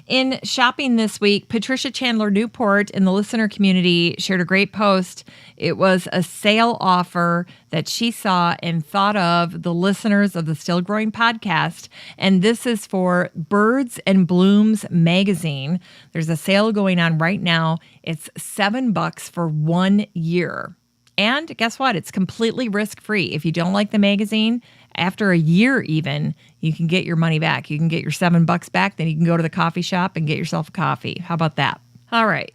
In shopping this week, Patricia Chandler Newport in the listener community shared a great post. It was a sale offer that she saw and thought of the listeners of the Still Growing podcast. And this is for Birds and Blooms magazine. There's a sale going on right now. It's $7 for 1 year. And guess what? It's completely risk-free. If you don't like the magazine, after a year even, you can get your money back. You can get your $7 back. Then you can go to the coffee shop and get yourself a coffee. How about that? All right.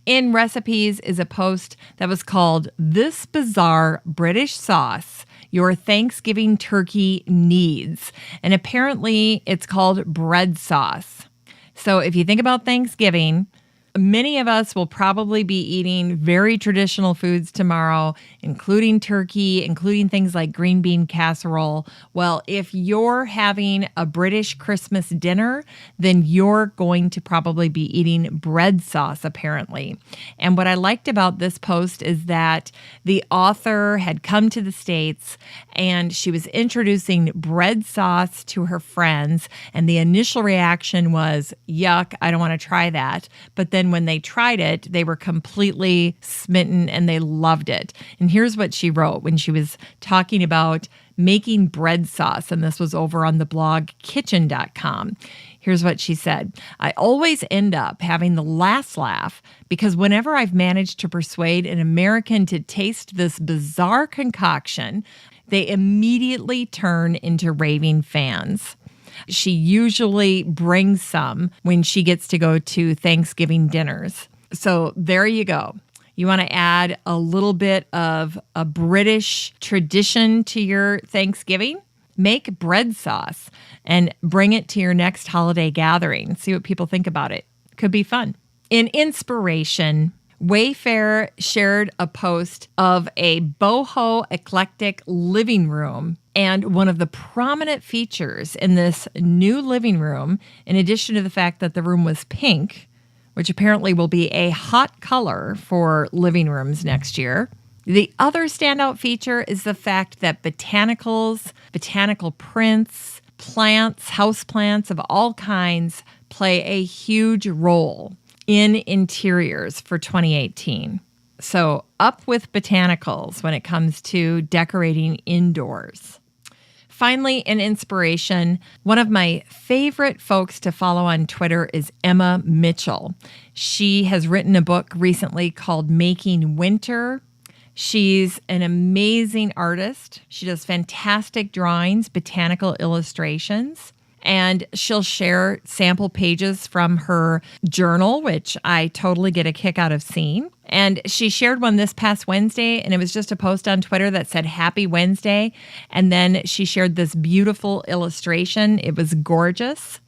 In recipes is a post that was called This Bizarre British Sauce Your Thanksgiving Turkey Needs. And apparently it's called bread sauce. So if you think about Thanksgiving, many of us will probably be eating very traditional foods tomorrow, including turkey, including things like green bean casserole. Well, if you're having a British Christmas dinner, then you're going to probably be eating bread sauce, apparently. And what I liked about this post is that the author had come to the States and she was introducing bread sauce to her friends. And the initial reaction was, yuck, I don't want to try that. But then when they tried it, they were completely smitten and they loved it. And here's what she wrote when she was talking about making bread sauce. And this was over on the blog kitchen.com. Here's what she said. I always end up having the last laugh because whenever I've managed to persuade an American to taste this bizarre concoction, they immediately turn into raving fans. She usually brings some when she gets to go to Thanksgiving dinners. So there you go. You want to add a little bit of a British tradition to your Thanksgiving? Make bread sauce and bring it to your next holiday gathering. See what people think about it. Could be fun. In inspiration, Wayfair shared a post of a boho eclectic living room. And one of the prominent features in this new living room, in addition to the fact that the room was pink, which apparently will be a hot color for living rooms next year, the other standout feature is the fact that botanicals, botanical prints, plants, houseplants of all kinds play a huge role in interiors for 2018. So up with botanicals when it comes to decorating indoors. Finally, in inspiration, one of my favorite folks to follow on Twitter is Emma Mitchell. She has written a book recently called Making Winter. She's an amazing artist. She does fantastic drawings, botanical illustrations, and she'll share sample pages from her journal, which I totally get a kick out of seeing. And she shared one this past Wednesday, and it was just a post on Twitter that said, Happy Wednesday. And then she shared this beautiful illustration. It was gorgeous.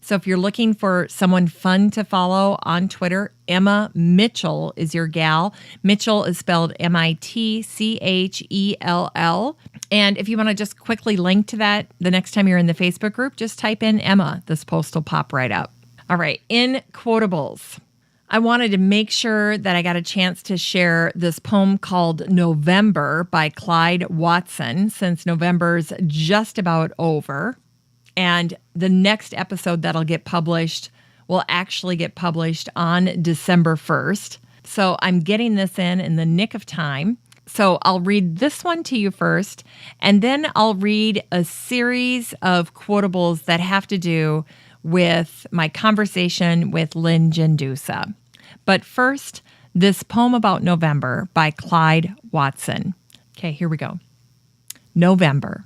So if you're looking for someone fun to follow on Twitter, Emma Mitchell is your gal. Mitchell is spelled Mitchell. And if you want to just quickly link to that the next time you're in the Facebook group, just type in Emma. This post will pop right up. All right, in quotables. I wanted to make sure that I got a chance to share this poem called November by Clyde Watson, since November's just about over. And the next episode that'll get published will actually get published on December 1st. So I'm getting this in the nick of time. So I'll read this one to you first, and then I'll read a series of quotables that have to do with my conversation with Lynn Gendusa. But first, this poem about November by Clyde Watson. Okay, here we go. November.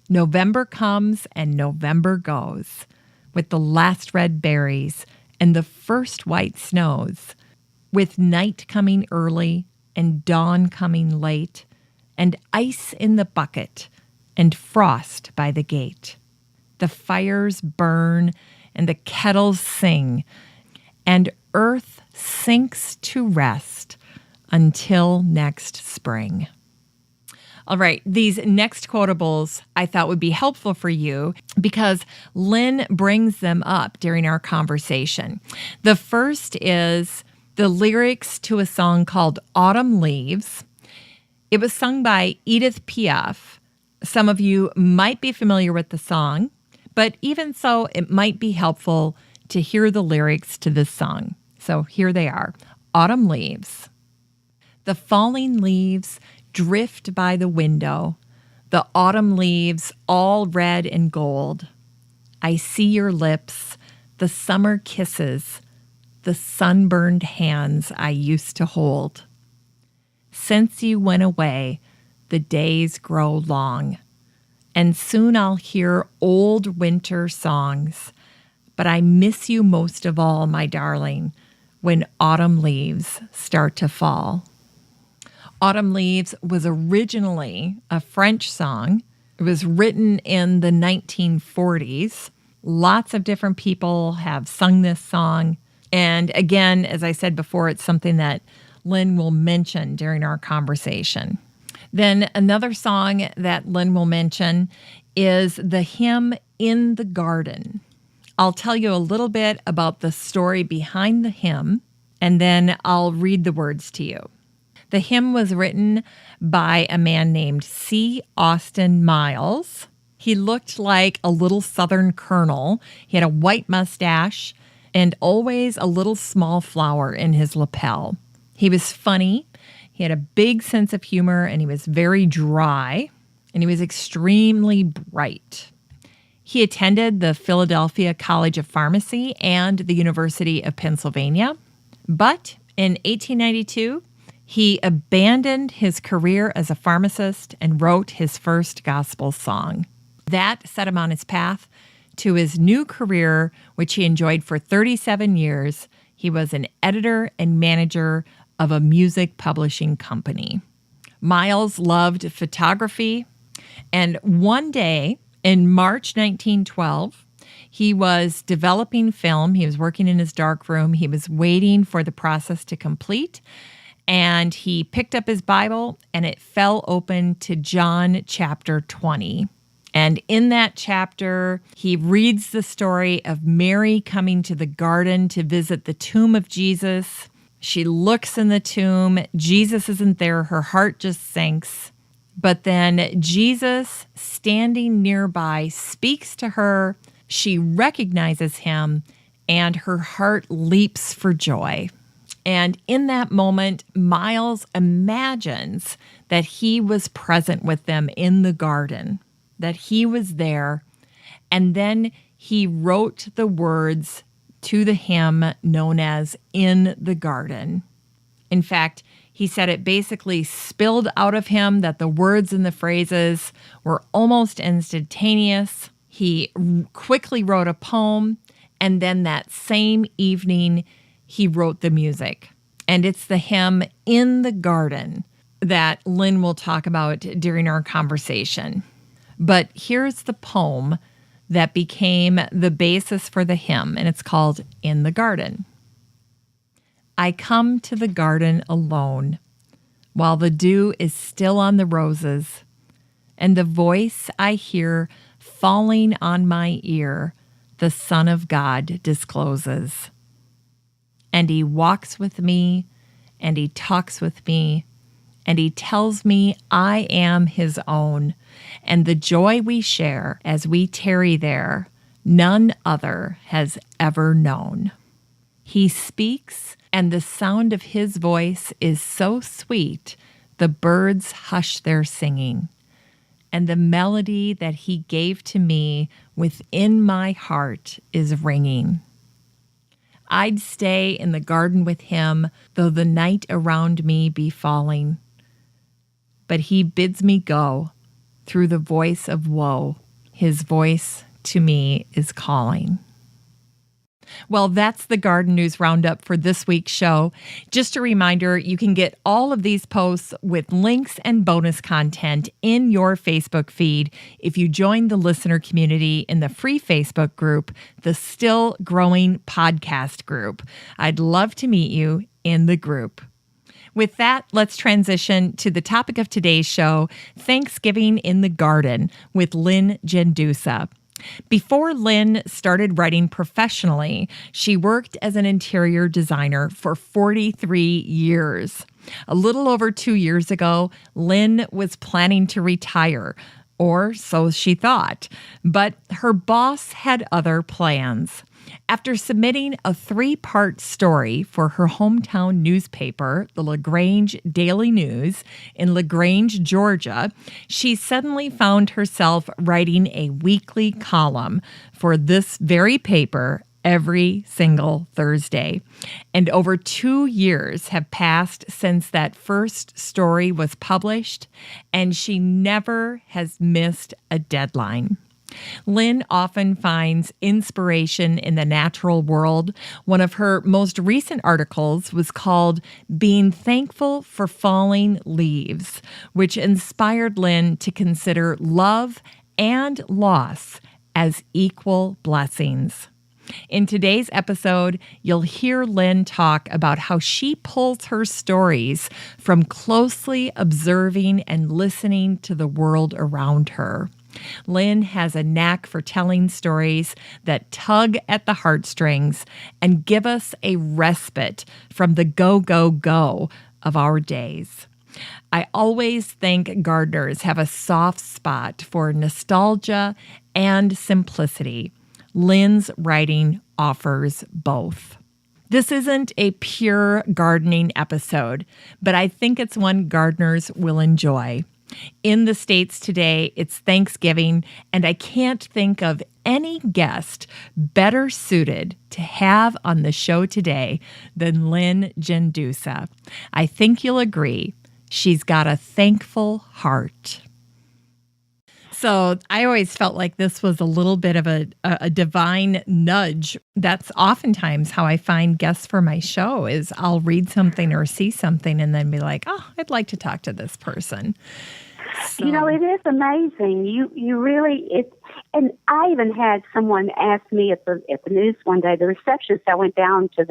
November comes and November goes, with the last red berries and the first white snows, with night coming early and dawn coming late, and ice in the bucket and frost by the gate. The fires burn and the kettles sing, and earth sinks to rest until next spring. All right, these next quotables I thought would be helpful for you because Lynn brings them up during our conversation. The first is the lyrics to a song called Autumn Leaves. It was sung by Edith Piaf. Some of you might be familiar with the song, but even so, it might be helpful to hear the lyrics to this song. So here they are. Autumn leaves. The falling leaves drift by the window, the autumn leaves all red and gold. I see your lips, the summer kisses, the sunburned hands I used to hold. Since you went away, the days grow long, and soon I'll hear old winter songs. But I miss you most of all, my darling, when autumn leaves start to fall. Autumn Leaves was originally a French song. It was written in the 1940s. Lots of different people have sung this song. And again, as I said before, it's something that Lynn will mention during our conversation. Then another song that Lynn will mention is the hymn In the Garden. I'll tell you a little bit about the story behind the hymn, and then I'll read the words to you. The hymn was written by a man named C. Austin Miles. He looked like a little Southern colonel. He had a white mustache and always a little small flower in his lapel. He was funny. He had a big sense of humor, and he was very dry, and he was extremely bright. He attended the Philadelphia College of Pharmacy and the University of Pennsylvania. But in 1892, he abandoned his career as a pharmacist and wrote his first gospel song. That set him on his path to his new career, which he enjoyed for 37 years. He was an editor and manager of a music publishing company. Miles loved photography, and one day in March 1912, he was developing film. He was working in his darkroom. He was waiting for the process to complete. And he picked up his Bible, and it fell open to John chapter 20. And in that chapter, he reads the story of Mary coming to the garden to visit the tomb of Jesus. She looks in the tomb. Jesus isn't there. Her heart just sinks. But then Jesus, standing nearby, speaks to her. She recognizes him, and her heart leaps for joy. And in that moment, Miles imagines that he was present with them in the garden, that he was there. And then he wrote the words to the hymn known as In the Garden. In fact, he said it basically spilled out of him, that the words and the phrases were almost instantaneous. He quickly wrote a poem, and then that same evening, he wrote the music. And it's the hymn In the Garden that Lynn will talk about during our conversation. But here's the poem that became the basis for the hymn, and it's called In the Garden. I come to the garden alone, while the dew is still on the roses, and the voice I hear falling on my ear, the Son of God discloses. And he walks with me, and he talks with me, and he tells me I am his own, and the joy we share as we tarry there, none other has ever known. He speaks, and the sound of his voice is so sweet, the birds hush their singing, and the melody that he gave to me within my heart is ringing. I'd stay in the garden with him, though the night around me be falling. But he bids me go through the voice of woe. His voice to me is calling. Well, that's the Garden News Roundup for this week's show. Just a reminder, you can get all of these posts with links and bonus content in your Facebook feed if you join the listener community in the free Facebook group, the Still Growing Podcast Group. I'd love to meet you in the group. With that, let's transition to the topic of today's show, Thanksgiving in the Garden with Lynn Gendusa. Before Lynn started writing professionally, she worked as an interior designer for 43 years. A little over 2 years ago, Lynn was planning to retire, or so she thought, but her boss had other plans. After submitting a 3-part story for her hometown newspaper, the LaGrange Daily News, in LaGrange, Georgia, she suddenly found herself writing a weekly column for this very paper every single Thursday. And over 2 years have passed since that first story was published, and she never has missed a deadline. Lynn often finds inspiration in the natural world. One of her most recent articles was called Being Thankful for Falling Leaves, which inspired Lynn to consider love and loss as equal blessings. In today's episode, you'll hear Lynn talk about how she pulls her stories from closely observing and listening to the world around her. Lynn has a knack for telling stories that tug at the heartstrings and give us a respite from the go, go, go of our days. I always think gardeners have a soft spot for nostalgia and simplicity. Lynn's writing offers both. This isn't a pure gardening episode, but I think it's one gardeners will enjoy. In the States today, it's Thanksgiving, and I can't think of any guest better suited to have on the show today than Lynn Gendusa. I think you'll agree. She's got a thankful heart. So I always felt like this was a little bit of a divine nudge. That's oftentimes how I find guests for my show is I'll read something or see something and then be like, oh, I'd like to talk to this person. So. You know, it is amazing. You really, and I even had someone ask me at the news one day, the receptionist, I went down to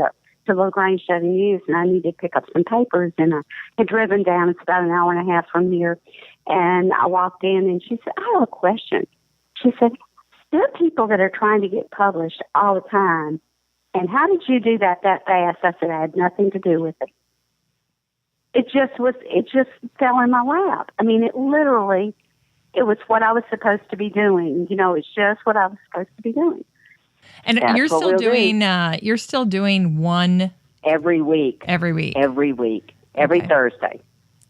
LaGrange Daily News, and I needed to pick up some papers, and I had driven down. It's about an hour and a half from here, and I walked in, and she said, I have a question. She said, there are people that are trying to get published all the time, and how did you do that fast? I said, I had nothing to do with it. It just fell in my lap. I mean, it was what I was supposed to be doing. You know, it's just what I was supposed to be doing. And That's you're still doing one every week. Every okay. Thursday.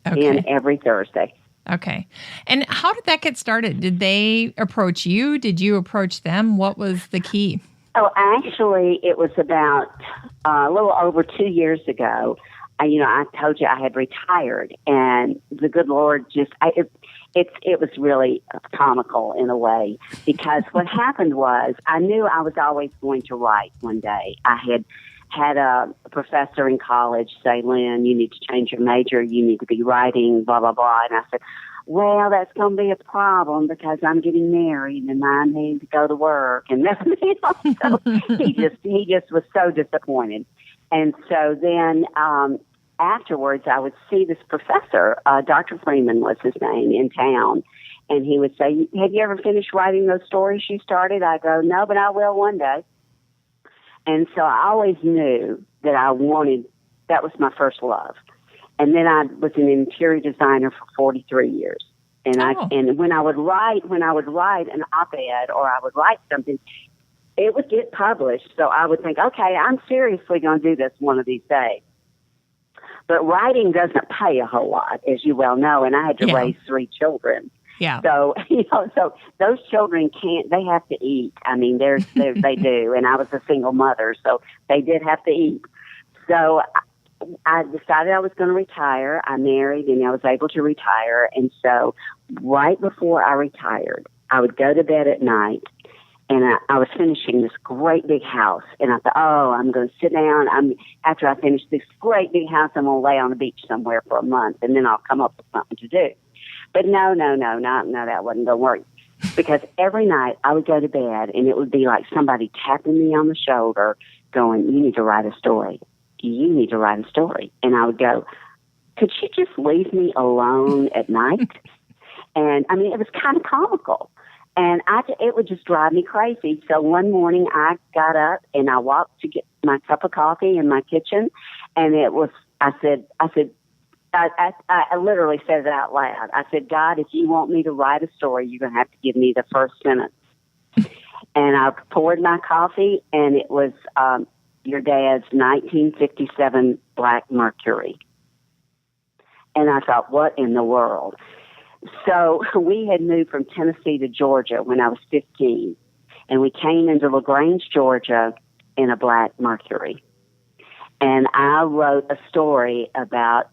Okay. And every Thursday. Okay. And how did that get started? Did they approach you? Did you approach them? What was the key? Oh, actually, it was about a little over 2 years ago. I told you I had retired, and the good Lord it was really comical in a way, because what happened was I knew I was always going to write one day. I had a professor in college say, Lynn, you need to change your major. You need to be writing, blah, blah, blah. And I said, well, that's going to be a problem because I'm getting married and I need to go to work. And so he just was so disappointed. And so then afterwards, I would see this professor, Dr. Freeman was his name, in town, and he would say, have you ever finished writing those stories you started? I go, no, but I will one day. And so I always knew that that was my first love. And then I was an interior designer for 43 years. And and when I would write an op-ed or I would write something, it would get published. So I would think, okay, I'm seriously going to do this one of these days. But writing doesn't pay a whole lot, as you well know, and I had to raise 3 children. Yeah. So, so those children they have to eat. I mean, they do. And I was a single mother, so they did have to eat. So I decided I was going to retire. I married, and I was able to retire. And so right before I retired, I would go to bed at night, and I was finishing this great big house. And I thought, I'm going to sit down. After I finish this great big house, I'm going to lay on the beach somewhere for a month, and then I'll come up with something to do. But no, that wasn't going to work. Because every night I would go to bed, and it would be like somebody tapping me on the shoulder going, you need to write a story. You need to write a story. And I would go, could you just leave me alone at night? And, I mean, it was kind of comical. And it would just drive me crazy. So one morning I got up and I walked to get my cup of coffee in my kitchen. And I literally said it out loud. I said, God, if you want me to write a story, you're going to have to give me the first sentence. And I poured my coffee, and it was your dad's 1957 Black Mercury. And I thought, what in the world? So we had moved from Tennessee to Georgia when I was 15, and we came into LaGrange, Georgia in a Black Mercury. And I wrote a story about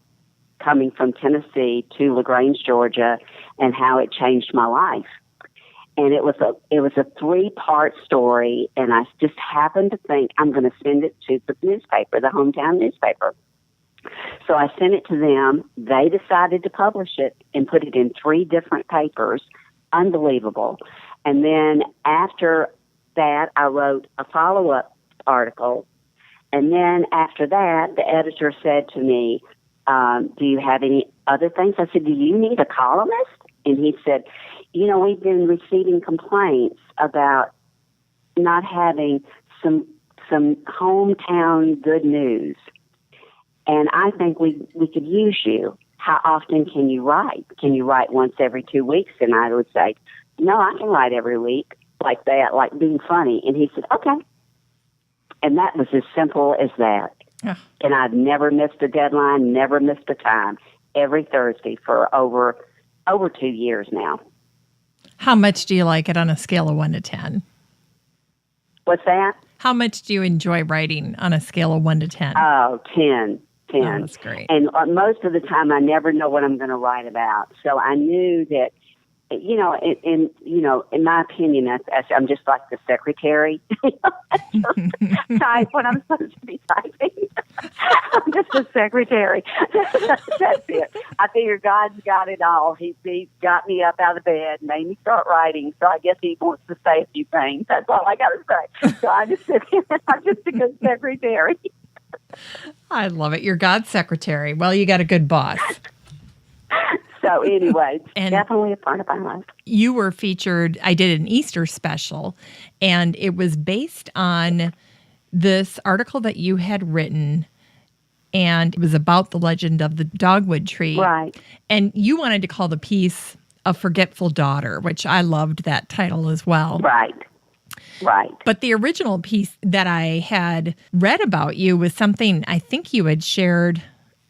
coming from Tennessee to LaGrange, Georgia, and how it changed my life. And it was a 3-part story, and I just happened to think I'm going to send it to the newspaper, the hometown newspaper. So I sent it to them. They decided to publish it and put it in 3 different papers. Unbelievable. And then after that, I wrote a follow-up article. And then after that, the editor said to me, do you have any other things? I said, do you need a columnist? And he said, we've been receiving complaints about not having some hometown good news. And I think we could use you. How often can you write? Can you write once every 2 weeks? And I would say, no, I can write every week like that, like being funny. And he said, okay. And that was as simple as that. Yeah. And I've never missed a deadline, never missed a time, every Thursday for over 2 years now. How much do you like it on a scale of 1 to 10? What's that? How much do you enjoy writing on a scale of 1 to 10? Oh, 10. Oh, that's great. And most of the time, I never know what I'm going to write about. So I knew that, in my opinion, I'm just like the secretary. Type when I'm supposed to be typing. I'm just a secretary. That's it. I figure God's got it all. He got me up out of bed, made me start writing. So I guess He wants to say a few things. That's all I got to say. So I just sit here. I'm just a good secretary. I love it. You're God's secretary. Well, you got a good boss. So anyway, it's definitely a part of my life. You were featured, I did an Easter special, and it was based on this article that you had written, and it was about the legend of the Dogwood Tree. Right. And you wanted to call the piece A Forgetful Daughter, which I loved that title as well. Right. Right. But the original piece that I had read about you was something I think you had shared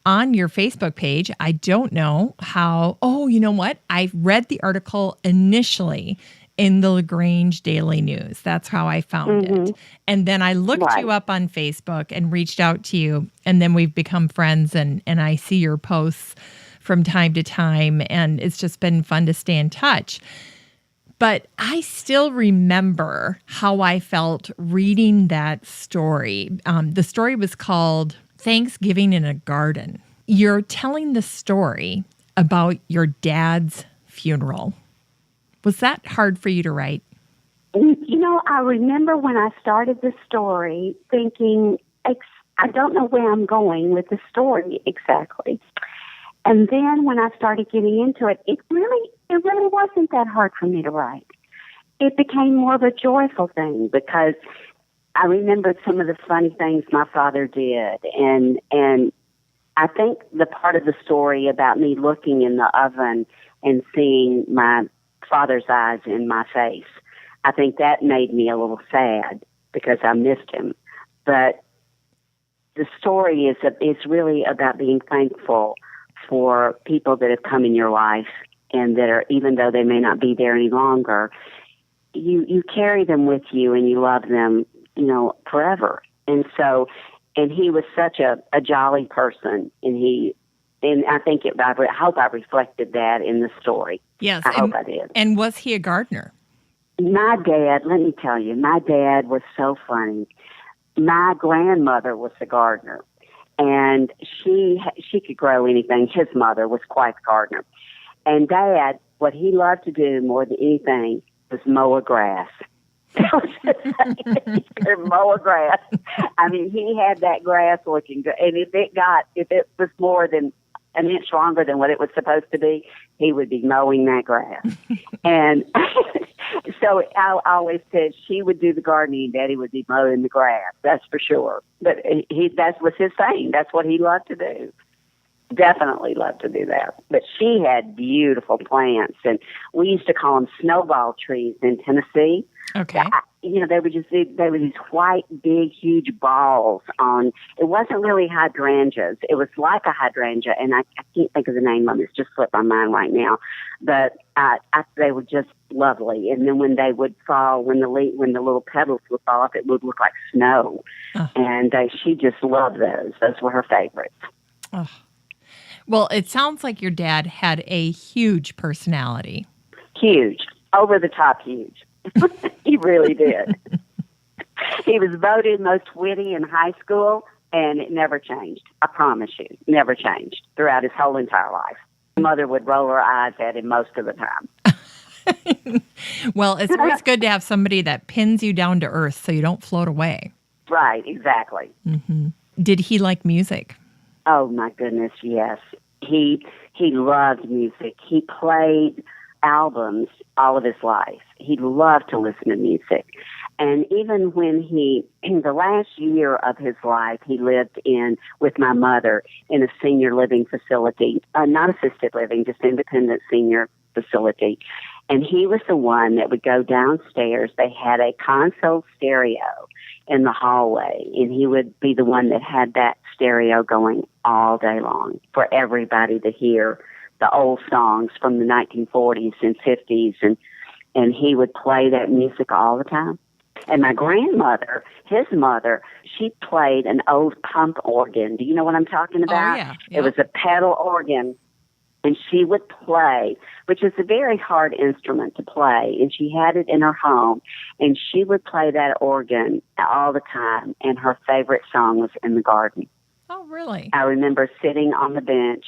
on your Facebook page. I don't know how. Oh, you know what? I read the article initially in the LaGrange Daily News. That's how I found it. And then I looked you up on Facebook and reached out to you. And then we've become friends, and I see your posts from time to time. And it's just been fun to stay in touch. But I still remember how I felt reading that story. The story was called Thanksgiving in a Garden. You're telling the story about your dad's funeral. Was that hard for you to write? I remember when I started the story thinking, I don't know where I'm going with the story exactly. And then when I started getting into it, it really wasn't that hard for me to write. It became more of a joyful thing because I remembered some of the funny things my father did. And I think the part of the story about me looking in the oven and seeing my father's eyes in my face, I think that made me a little sad because I missed him. But the story is really about being thankful for people that have come in your life and that are, even though they may not be there any longer, you carry them with you and you love them, forever. And so, and he was such a jolly person, and I think I hope I reflected that in the story. Yes. I hope I did. And was he a gardener? My dad, let me tell you, my dad was so funny. My grandmother was a gardener, and she could grow anything. His mother was quite a gardener. And Dad, what he loved to do more than anything was mow grass. He could mow grass. I mean, he had that grass looking good. And if it was more than an inch longer than what it was supposed to be, he would be mowing that grass. And so I always said she would do the gardening, Daddy would be mowing the grass. That's for sure. But that was his thing. That's what he loved to do. Definitely loved to do that. But she had beautiful plants, and we used to call them snowball trees in Tennessee. Okay. They were these white, big, huge balls on. It wasn't really hydrangeas. It was like a hydrangea, and I can't think of the name of it. It's just slipped my mind right now. But they were just lovely. And then when they would fall, when the little petals would fall off, it would look like snow. Oh. And she just loved those. Those were her favorites. Oh. Well, it sounds like your dad had a huge personality. Huge. Over the top huge. He really did. He was voted most witty in high school, and it never changed. I promise you, never changed throughout his whole entire life. Mother would roll her eyes at him most of the time. Well, it's always good to have somebody that pins you down to earth so you don't float away. Right, exactly. Mm-hmm. Did he like music? Oh, my goodness, yes. He loved music. He played albums all of his life. He loved to listen to music. And even when in the last year of his life, he lived with my mother in a senior living facility, not assisted living, just independent senior facility. And he was the one that would go downstairs. They had a console stereo in the hallway, and he would be the one that had that stereo going all day long for everybody to hear the old songs from the 1940s and 50s, and he would play that music all the time. And my grandmother, his mother, she played an old pump organ. Do you know what I'm talking about? Oh, yeah. It was a pedal organ, and she would play, which is a very hard instrument to play, and she had it in her home, and she would play that organ all the time, and her favorite song was In the Garden. Oh, really? I remember sitting on the bench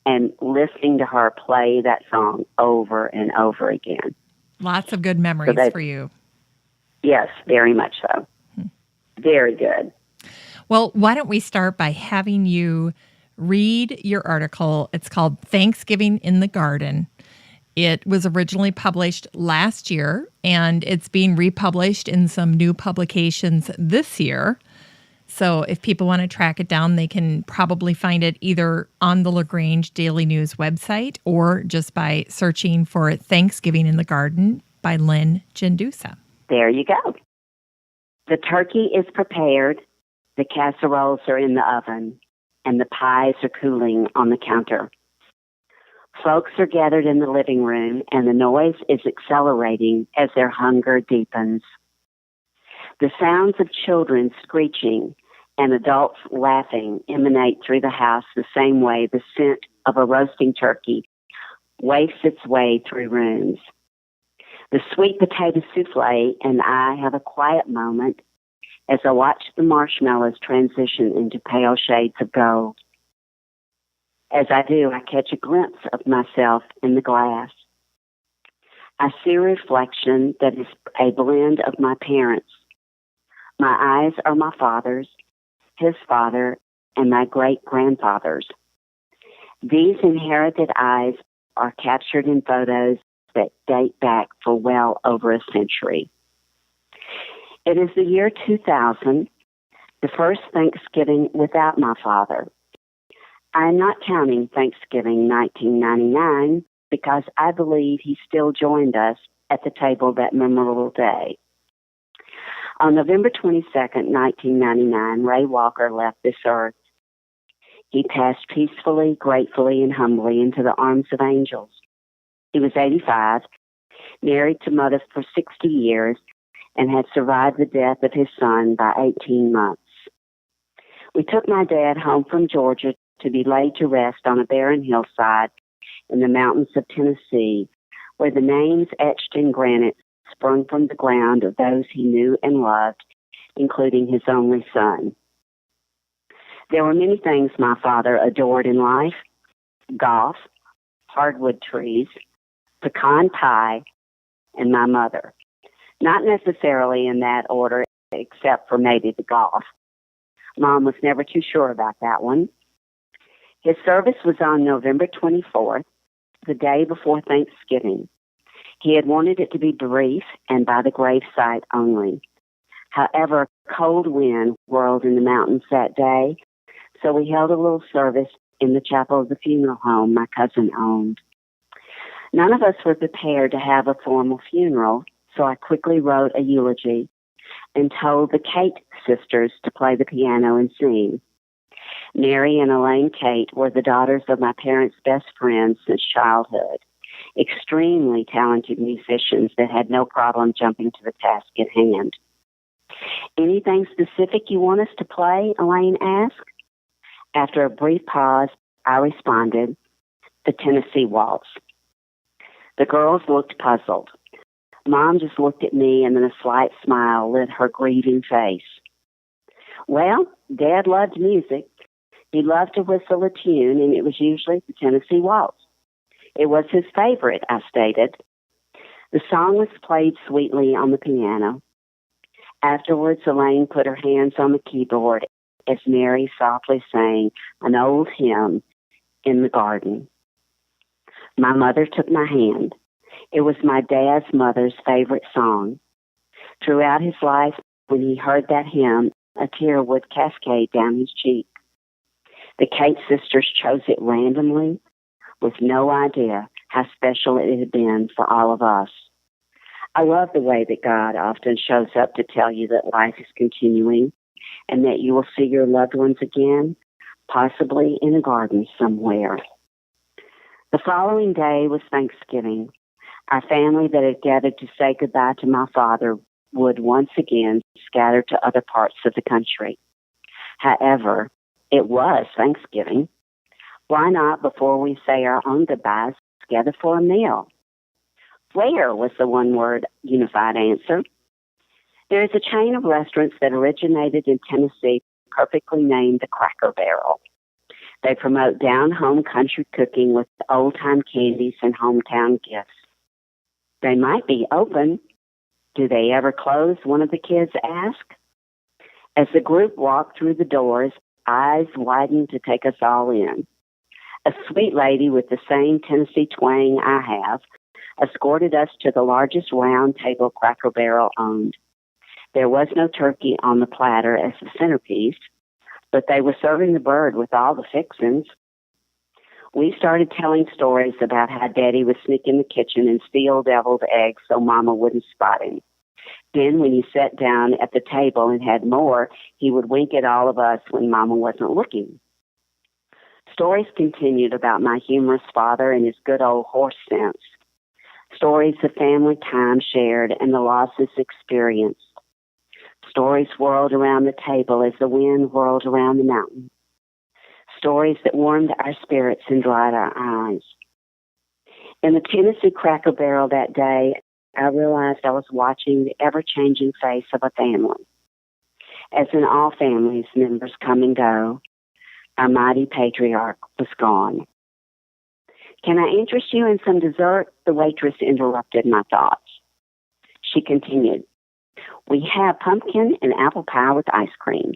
and listening to her play that song over and over again. Lots of good memories for you. Yes, very much so. Very good. Well, why don't we start by having you read your article. It's called Thanksgiving in the Garden. It was originally published last year, and it's being republished in some new publications this year. So if people want to track it down, they can probably find it either on the LaGrange Daily News website or just by searching for Thanksgiving in the Garden by Lynn Gendusa. There you go. The turkey is prepared, the casseroles are in the oven, and the pies are cooling on the counter. Folks are gathered in the living room, and the noise is accelerating as their hunger deepens. The sounds of children screeching and adults laughing emanate through the house the same way the scent of a roasting turkey wafts its way through rooms. The sweet potato souffle and I have a quiet moment as I watch the marshmallows transition into pale shades of gold. As I do, I catch a glimpse of myself in the glass. I see a reflection that is a blend of my parents. My eyes are my father's, his father, and my great-grandfather's. These inherited eyes are captured in photos that date back for well over a century. It is the year 2000, the first Thanksgiving without my father. I am not counting Thanksgiving 1999 because I believe he still joined us at the table that memorable day. On November 22nd, 1999, Ray Walker left this earth. He passed peacefully, gratefully, and humbly into the arms of angels. He was 85, married to Mother for 60 years, and had survived the death of his son by 18 months. We took my dad home from Georgia to be laid to rest on a barren hillside in the mountains of Tennessee, where the names etched in granite sprung from the ground of those he knew and loved, including his only son. There were many things my father adored in life: golf, hardwood trees, pecan pie, and my mother. Not necessarily in that order, except for maybe the golf. Mom was never too sure about that one. His service was on November 24th, the day before Thanksgiving. He had wanted it to be brief and by the gravesite only. However, cold wind whirled in the mountains that day, so we held a little service in the chapel of the funeral home my cousin owned. None of us were prepared to have a formal funeral, so I quickly wrote a eulogy and told the Kate sisters to play the piano and sing. Mary and Elaine Kate were the daughters of my parents' best friends since childhood, extremely talented musicians that had no problem jumping to the task at hand. Anything specific you want us to play? Elaine asked. After a brief pause, I responded, the Tennessee Waltz. The girls looked puzzled. Mom just looked at me and then a slight smile lit her grieving face. Well, Dad loved music. He loved to whistle a tune, and it was usually the Tennessee Waltz. It was his favorite, I stated. The song was played sweetly on the piano. Afterwards, Elaine put her hands on the keyboard as Mary softly sang an old hymn, In the Garden. My mother took my hand. It was my dad's mother's favorite song. Throughout his life, when he heard that hymn, a tear would cascade down his cheek. The Kate sisters chose it randomly, with no idea how special it had been for all of us. I love the way that God often shows up to tell you that life is continuing and that you will see your loved ones again, possibly in a garden somewhere. The following day was Thanksgiving. Our family that had gathered to say goodbye to my father would once again scatter to other parts of the country. However, it was Thanksgiving. Why not, before we say our own goodbyes, gather for a meal? Where was the one-word unified answer. There is a chain of restaurants that originated in Tennessee, perfectly named the Cracker Barrel. They promote down-home country cooking with old-time candies and hometown gifts. They might be open. Do they ever close? One of the kids asked. As the group walked through the doors, eyes widened to take us all in. A sweet lady with the same Tennessee twang I have escorted us to the largest round table Cracker Barrel owned. There was no turkey on the platter as the centerpiece, but they were serving the bird with all the fixings. We started telling stories about how Daddy would sneak in the kitchen and steal deviled eggs so Mama wouldn't spot him. Then when he sat down at the table and had more, he would wink at all of us when Mama wasn't looking. Stories continued about my humorous father and his good old horse sense. Stories of family time shared and the losses experienced. Stories whirled around the table as the wind whirled around the mountain. Stories that warmed our spirits and dried our eyes. In the Tennessee Cracker Barrel that day, I realized I was watching the ever-changing face of a family. As in all families, members come and go, our mighty patriarch was gone. Can I interest you in some dessert? The waitress interrupted my thoughts. She continued, we have pumpkin and apple pie with ice cream,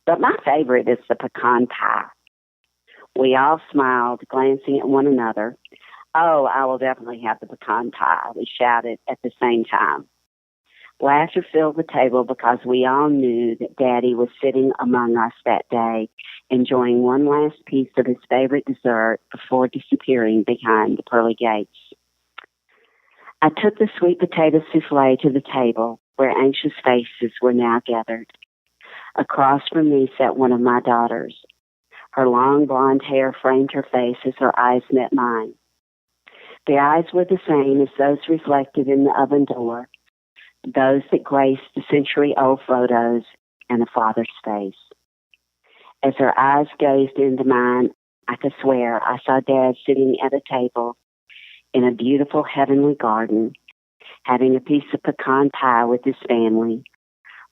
but my favorite is the pecan pie. We all smiled, glancing at one another. Oh, I will definitely have the pecan pie, we shouted at the same time. Laughter filled the table because we all knew that Daddy was sitting among us that day, enjoying one last piece of his favorite dessert before disappearing behind the pearly gates. I took the sweet potato souffle to the table, where anxious faces were now gathered. Across from me sat one of my daughters. Her long blonde hair framed her face as her eyes met mine. The eyes were the same as those reflected in the oven door, those that graced the century-old photos and a father's face. As her eyes gazed into mine, I could swear I saw Dad sitting at a table in a beautiful heavenly garden, having a piece of pecan pie with his family,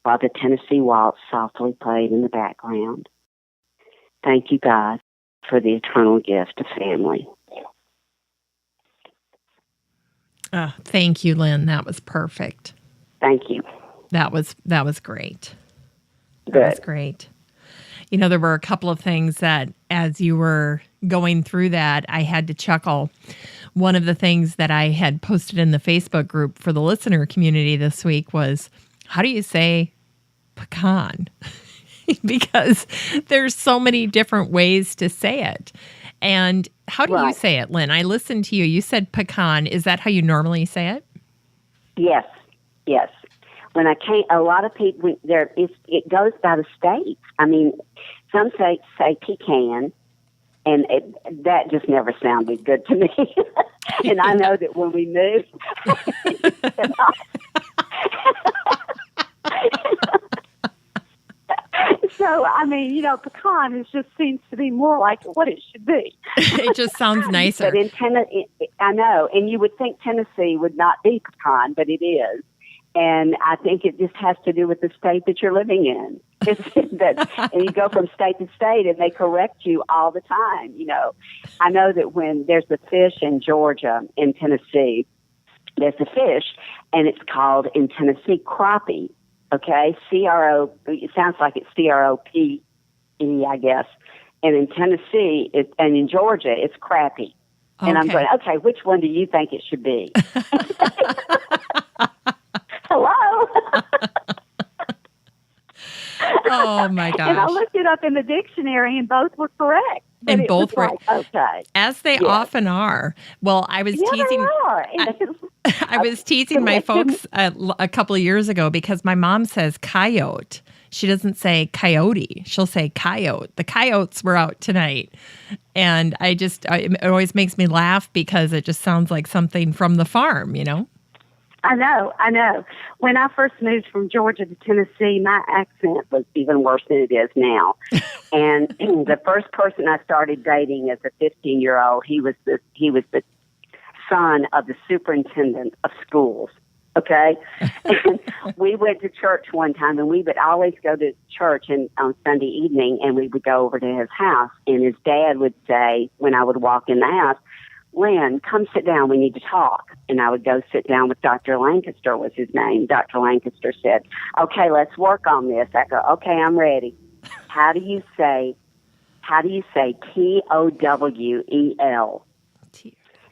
while the Tennessee Waltz softly played in the background. Thank you, God, for the eternal gift of family. Oh, thank you, Lynn. That was perfect. Thank you. That was great. Good. That was great. You know, there were a couple of things that as you were going through that, I had to chuckle. One of the things that I had posted in the Facebook group for the listener community this week was, how do you say pecan? Because there's so many different ways to say it. And how do you say it, Lynn? I listened to you. You said pecan. Is that how you normally say it? Yes. When I came, a lot of people, it goes by the states. I mean, some say pecan, and that just never sounded good to me. And I know that when we moved, so, I mean, pecan just seems to be more like what it should be. It just sounds nicer. But in Tennessee, I know, and you would think Tennessee would not be pecan, but it is. And I think it just has to do with the state that you're living in. And you go from state to state, and they correct you all the time. I know that when there's a fish in Georgia, in Tennessee, there's a fish, and it's called in Tennessee crappie. Okay, C-R-O. It sounds like it's C-R-O-P-E, I guess. And in Tennessee, and in Georgia, it's crappie. Okay. And I'm going, okay, which one do you think it should be? Hello. Oh my gosh! And I looked it up in the dictionary, and both were correct. And both were okay, as they often are. Well, I was teasing. They are. I was teasing my folks a couple of years ago because my mom says coyote. She doesn't say coyote. She'll say coyote. The coyotes were out tonight. And it always makes me laugh because it just sounds like something from the farm, I know. When I first moved from Georgia to Tennessee, my accent was even worse than it is now. And the first person I started dating as a 15-year-old, he was the son of the superintendent of schools. Okay, and we went to church one time, and we would always go to church on Sunday evening, and we would go over to his house. And his dad would say, when I would walk in the house, "Lynn, come sit down. We need to talk." And I would go sit down with Dr. Lancaster, was his name. Dr. Lancaster said, "Okay, let's work on this." I go, "Okay, I'm ready. How do you say Towel?"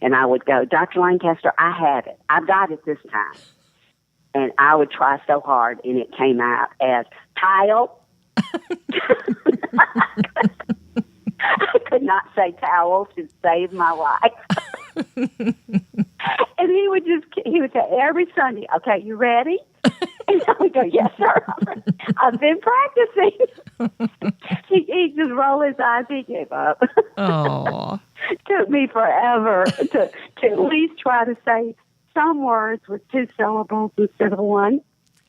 And I would go, "Dr. Lancaster, I have it. I've got it this time." And I would try so hard, and it came out as tile. I could not say towel to save my life. And he would say every Sunday, "Okay, you ready?" And I would go, "Yes, sir. I've been practicing." He'd just roll his eyes. He gave up. Oh. Took me forever to at least try to say some words with 2 syllables instead of 1.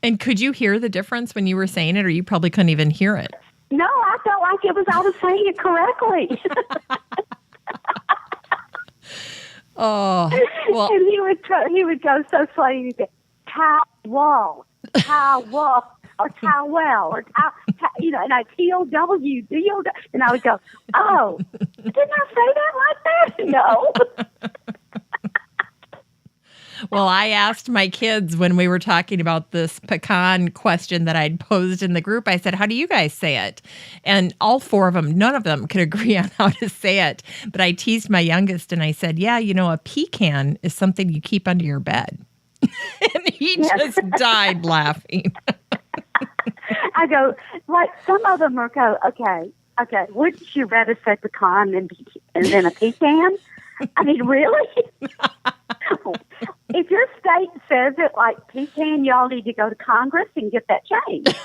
And could you hear the difference when you were saying it, or you probably couldn't even hear it? No, I felt like I was saying it correctly. Oh, well. And he would go so slow. He'd say, "Towel, or towel, or and I T-O-W, D-O-W, and I would go, "Oh, didn't I say that like that?" No. Well, I asked my kids when we were talking about this pecan question that I'd posed in the group, I said, "How do you guys say it?" And all 4 of them, none of them could agree on how to say it. But I teased my youngest and I said, "Yeah, a pecan is something you keep under your bed." And he just died laughing. I go, like, some of them are okay, wouldn't you rather say pecan than a pecan? I mean, really? If your state says it like pecan, y'all need to go to Congress and get that changed.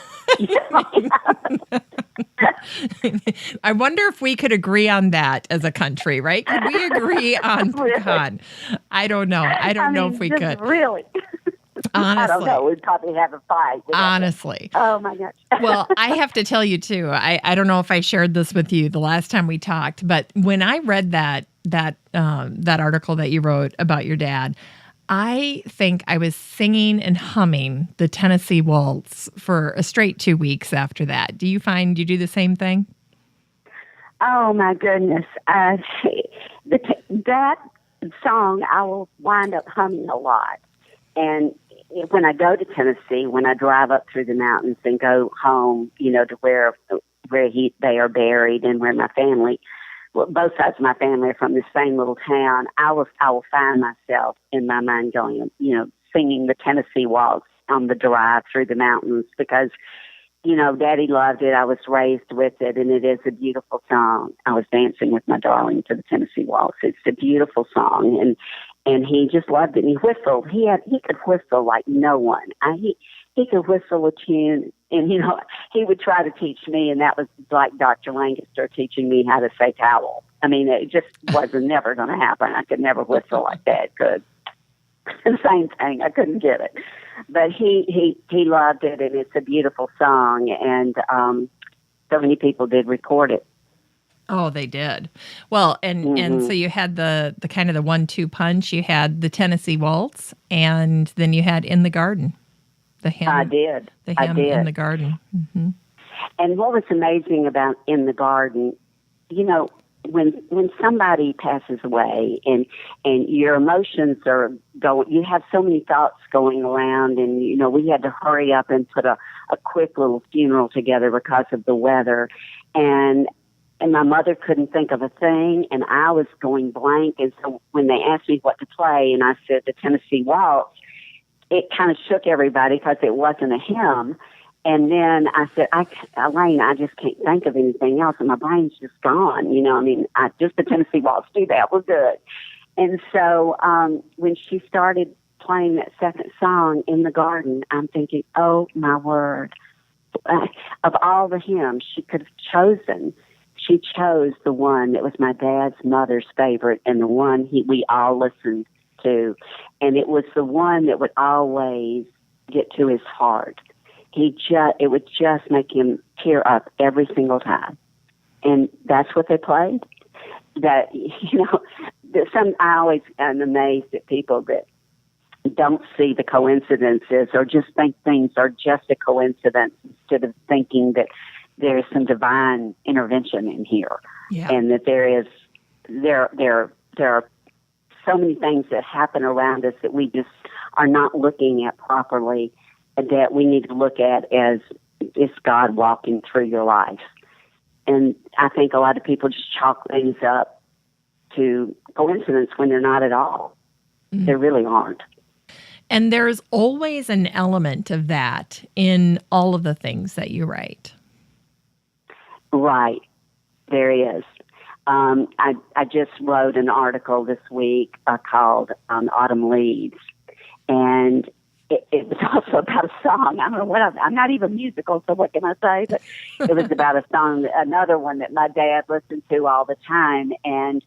I wonder if we could agree on that as a country, right? Could we agree on pecan? I don't know. I don't know if we could. Really? Honestly. I don't know. We'd probably have a fight. Honestly. Oh, my gosh. Well, I have to tell you, too, I don't know if I shared this with you the last time we talked, but when I read that article that you wrote about your dad, I think I was singing and humming the Tennessee Waltz for a straight 2 weeks after that. Do you find you do the same thing? Oh, my goodness. That song I will wind up humming a lot. And when I go to Tennessee, when I drive up through the mountains and go home, to where they are buried and where my family both sides of my family are from the same little town, I will find myself in my mind going, singing the Tennessee Waltz on the drive through the mountains because, Daddy loved it. I was raised with it, and it is a beautiful song. I was dancing with my darling to the Tennessee Waltz. It's a beautiful song, and he just loved it. And he whistled. He could whistle like no one. He could whistle a tune, and he would try to teach me, and that was like Dr. Lancaster teaching me how to say towel. I mean, it just wasn't never going to happen. I could never whistle like Dad could. The same thing. I couldn't get it. But he loved it, and it's a beautiful song, and so many people did record it. Oh, they did. Well, and so you had the kind of the 1-2 punch. You had the Tennessee Waltz, and then you had In the Garden, the hymn. I did. The hymn In the Garden. Mm-hmm. And what was amazing about In the Garden, when somebody passes away and your emotions are going, you have so many thoughts going around, and we had to hurry up and put a quick little funeral together because of the weather, and my mother couldn't think of a thing, and I was going blank. And so when they asked me what to play, and I said the Tennessee Waltz, it kind of shook everybody because it wasn't a hymn. And then I said, Elaine, I just can't think of anything else, and my brain's just gone. Just the Tennessee Waltz, do that, we're good. And so when she started playing that second song, In the Garden, I'm thinking, oh, my word. Of all the hymns she could have chosen, she chose the one that was my dad's mother's favorite and the one we all listened to. And it was the one that would always get to his heart. It would just make him tear up every single time. And that's what they played. That, I always am amazed at people that don't see the coincidences or just think things are just a coincidence instead of thinking that there's some divine intervention in here. Yeah. And that there are so many things that happen around us that we just are not looking at properly, that we need to look at as is God walking through your life. And I think a lot of people just chalk things up to coincidence when they're not at all. Mm-hmm. They really aren't. And there's always an element of that in all of the things that you write. Right. There is. I just wrote an article this week called Autumn Leaves. And it was also about a song. I don't know what I'm not even musical, so what can I say? But it was about a song, another one that my dad listened to all the time. And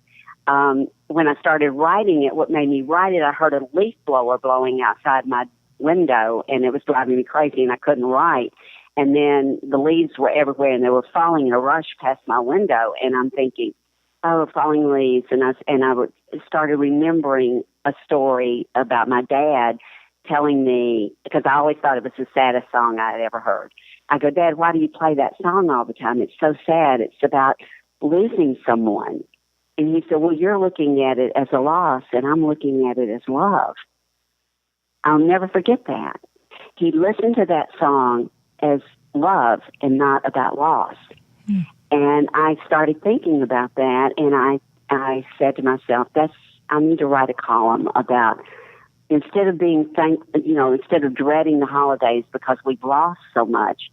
when I started writing it, what made me write it, I heard a leaf blower blowing outside my window, and it was driving me crazy, and I couldn't write. And then the leaves were everywhere, and they were falling in a rush past my window. And I'm thinking, oh, falling leaves. And I started remembering a story about my dad telling me, because I always thought it was the saddest song I had ever heard. I go, Dad, why do you play that song all the time? It's so sad. It's about losing someone. And he said, well, you're looking at it as a loss, and I'm looking at it as love. I'll never forget that. He listened to that song as love and not about loss. Mm. And I started thinking about that, and I said to myself, I need to write a column about, instead of instead of dreading the holidays because we've lost so much,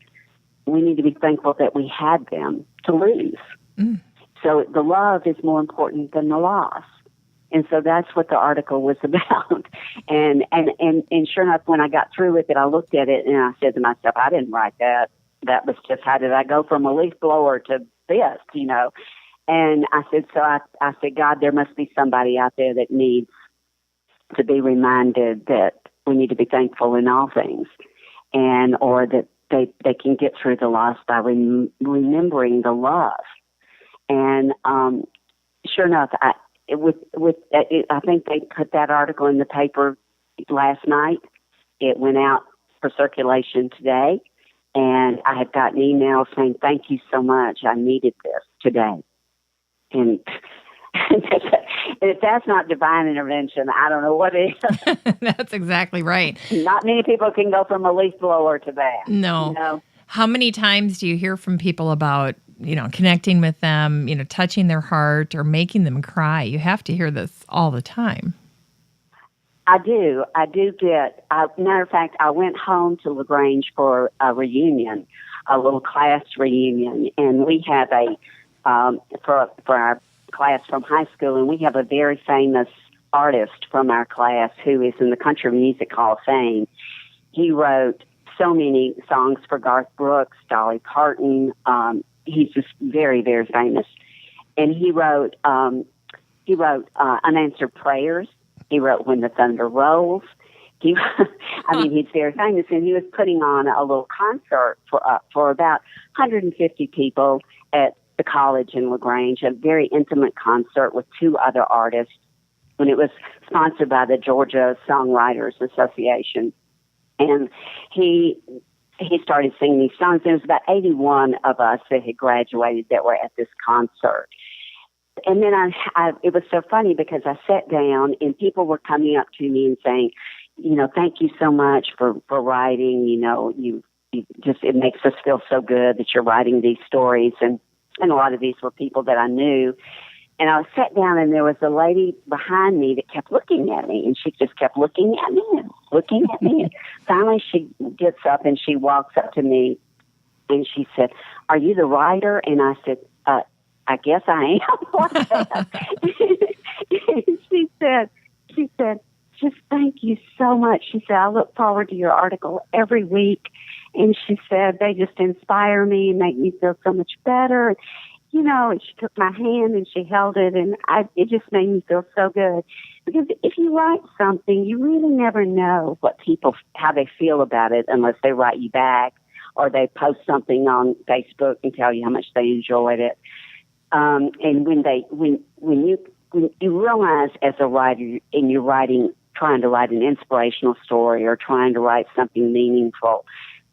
we need to be thankful that we had them to lose. Mm. So the love is more important than the loss. And so that's what the article was about. And sure enough, when I got through with it, I looked at it and I said to myself, I didn't write that. That was just, how did I go from a leaf blower to this, And I said, I said, God, there must be somebody out there that needs to be reminded that we need to be thankful in all things, or that they can get through the loss by remembering the love. And sure enough, I think they put that article in the paper last night. It went out for circulation today, and I had gotten emails saying, thank you so much. I needed this today. And if that's not divine intervention, I don't know what is. That's exactly right. Not many people can go from a leaf blower to that. No. How many times do you hear from people about connecting with them, touching their heart or making them cry. You have to hear this all the time. I do get, matter of fact, I went home to LaGrange for a reunion, a little class reunion, and we have for our class from high school, and we have a very famous artist from our class who is in the Country Music Hall of Fame. He wrote so many songs for Garth Brooks, Dolly Parton. He's just very, very famous. And he wrote Unanswered Prayers. He wrote When the Thunder Rolls. He's very famous, and he was putting on a little concert for about 150 people at the college in LaGrange, a very intimate concert with two other artists, and it was sponsored by the Georgia Songwriters Association. And he started singing these songs. There was about 81 of us that had graduated that were at this concert. And then it was so funny because I sat down and people were coming up to me and saying, thank you so much for writing. It makes us feel so good that you're writing these stories. And a lot of these were people that I knew. And I sat down and there was a lady behind me that kept looking at me, and she just kept looking at me and looking at me. And finally she gets up and she walks up to me and she said, "Are you the writer?" And I said, I guess I am. She said, just thank you so much. She said, I look forward to your article every week. And she said, they just inspire me and make me feel so much better. And she took my hand and she held it, and it just made me feel so good. Because if you write something, you really never know how they feel about it unless they write you back or they post something on Facebook and tell you how much they enjoyed it. And when you realize as a writer and you're trying to write an inspirational story or trying to write something meaningful,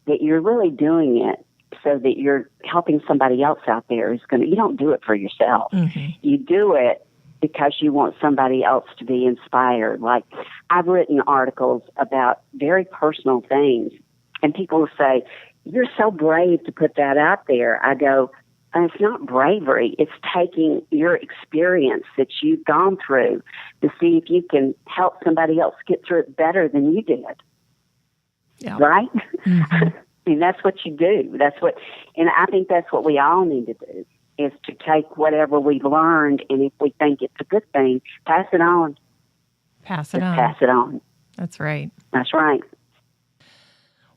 that you're really doing it so that you're helping somebody else out there you don't do it for yourself. Mm-hmm. You do it because you want somebody else to be inspired. Like, I've written articles about very personal things, and people will say, you're so brave to put that out there. I go, and it's not bravery. It's taking your experience that you've gone through to see if you can help somebody else get through it better than you did. Yeah. Right? Mm-hmm. I mean, that's what you do. And I think that's what we all need to do, is to take whatever we've learned, and if we think it's a good thing, pass it on. Pass it on. Pass it on. That's right. That's right.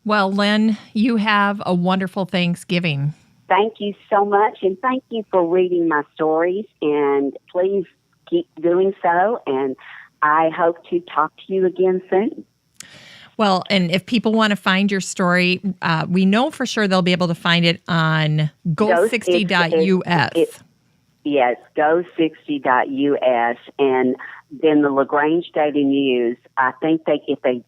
Well, Lynn, you have a wonderful Thanksgiving. Thank you so much, and thank you for reading my stories, and please keep doing so, and I hope to talk to you again soon. Well, and if people want to find your story, we know for sure they'll be able to find it on go60.us. Yes, go60.us, and then the LaGrange Daily News. I think if they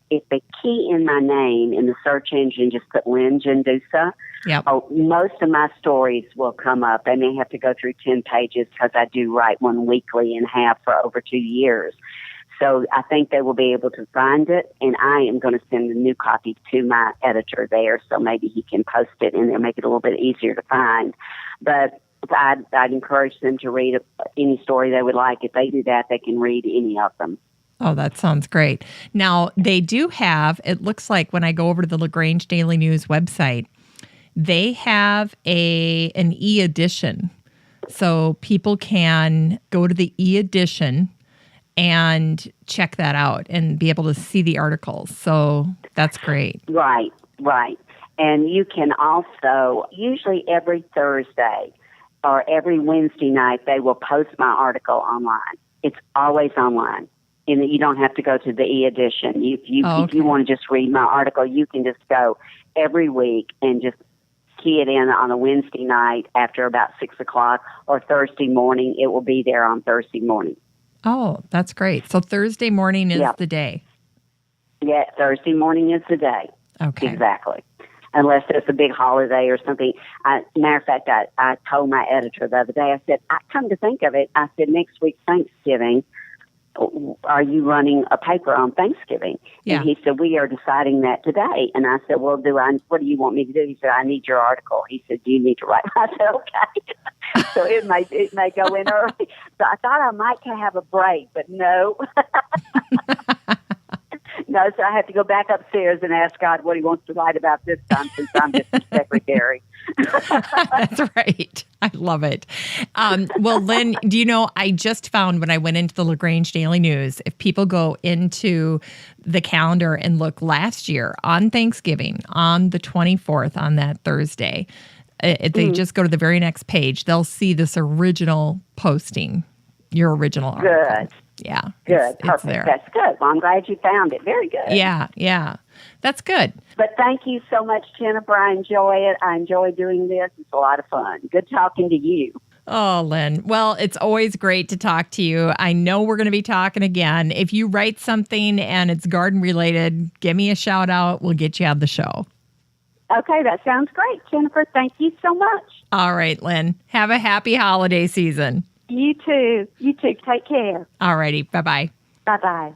key in my name in the search engine, just put Lynn Gendusa. Yep. Most of my stories will come up. They may have to go through 10 pages because I do write one weekly and have for over 2 years. So I think they will be able to find it, and I am going to send a new copy to my editor there, so maybe he can post it and it'll make it a little bit easier to find. But I'd encourage them to read any story they would like. If they do that, they can read any of them. Oh, that sounds great. Now, they do have, it looks like when I go over to the LaGrange Daily News website, they have an e-edition. So people can go to the e-edition and check that out and be able to see the articles. So that's great. Right. And you can also, usually every Thursday or every Wednesday night, they will post my article online. It's always online. And you don't have to go to the e-edition. If you want to just read my article, you can just go every week and just key it in on a Wednesday night after about 6 o'clock, or Thursday morning. It will be there on Thursday morning. Oh, that's great. So Thursday morning is the day. Yeah, Thursday morning is the day. Okay. Exactly. Unless there's a big holiday or something. Matter of fact, I told my editor the other day, I said, come to think of it, I said, next week's Thanksgiving. are you running a paper on Thanksgiving? Yeah. And he said, we are deciding that today. And I said, well, what do you want me to do? He said, I need your article. He said, do you need to write? I said, okay. So it may go in early. So I thought I might have a break, but no. No, so I have to go back upstairs and ask God what he wants to write about this time, since I'm just the secretary. That's right. I love it. Well, Lynn, do you know, I just found when I went into the LaGrange Daily News, if people go into the calendar and look last year on Thanksgiving, on the 24th, on that Thursday, they just go to the very next page, they'll see this original posting, your original article. Good. Yeah. Good. Perfect. There. That's good. Well, I'm glad you found it. Very good. Yeah. That's good. But thank you so much, Jennifer. I enjoy it. I enjoy doing this. It's a lot of fun. Good talking to you. Oh, Lynn. Well, it's always great to talk to you. I know we're going to be talking again. If you write something and it's garden related, give me a shout out. We'll get you on the show. Okay, that sounds great, Jennifer. Thank you so much. All right, Lynn. Have a happy holiday season. You too. Take care. All righty. Bye-bye. Bye-bye.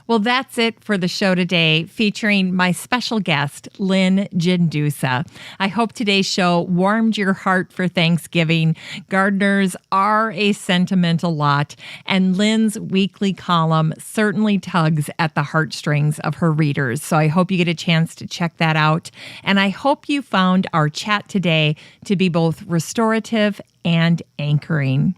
Well, that's it for the show today, featuring my special guest, Lynn Gendusa. I hope today's show warmed your heart for Thanksgiving. Gardeners are a sentimental lot, and Lynn's weekly column certainly tugs at the heartstrings of her readers. So I hope you get a chance to check that out. And I hope you found our chat today to be both restorative and anchoring.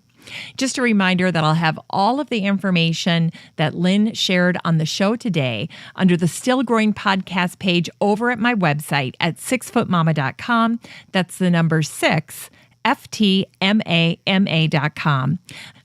Just a reminder that I'll have all of the information that Lynn shared on the show today under the Still Growing podcast page over at my website at 6footmama.com. That's the number 6, FTMAMA.com.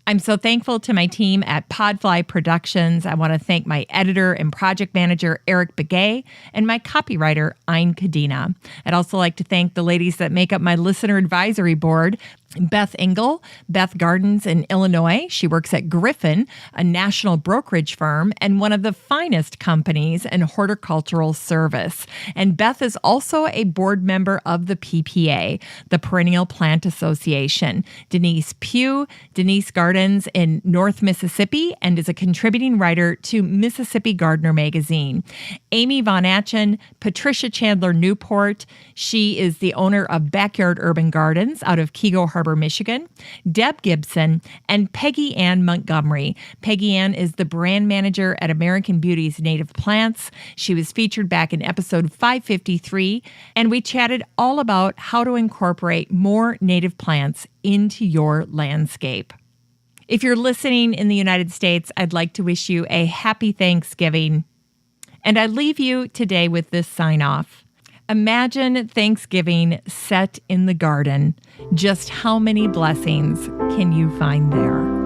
I'm so thankful to my team at Podfly Productions. I want to thank my editor and project manager, Eric Begay, and my copywriter, Ayn Kadina. I'd also like to thank the ladies that make up my listener advisory board, Beth Engel, Beth Gardens in Illinois. She works at Griffin, a national brokerage firm and one of the finest companies in horticultural service. And Beth is also a board member of the PPA, the Perennial Plant Association. Denise Pugh, Denise Gardens in North Mississippi, and is a contributing writer to Mississippi Gardener magazine. Amy Von Atchen, Patricia Chandler Newport. She is the owner of Backyard Urban Gardens out of Kego Harbor, Michigan. Deb Gibson, and Peggy Ann Montgomery. Peggy Ann is the brand manager at American Beauty's Native Plants. She was featured back in episode 553, and we chatted all about how to incorporate more native plants into your landscape. If you're listening in the United States, I'd like to wish you a happy Thanksgiving. And I leave you today with this sign-off. Imagine Thanksgiving set in the garden. Just how many blessings can you find there?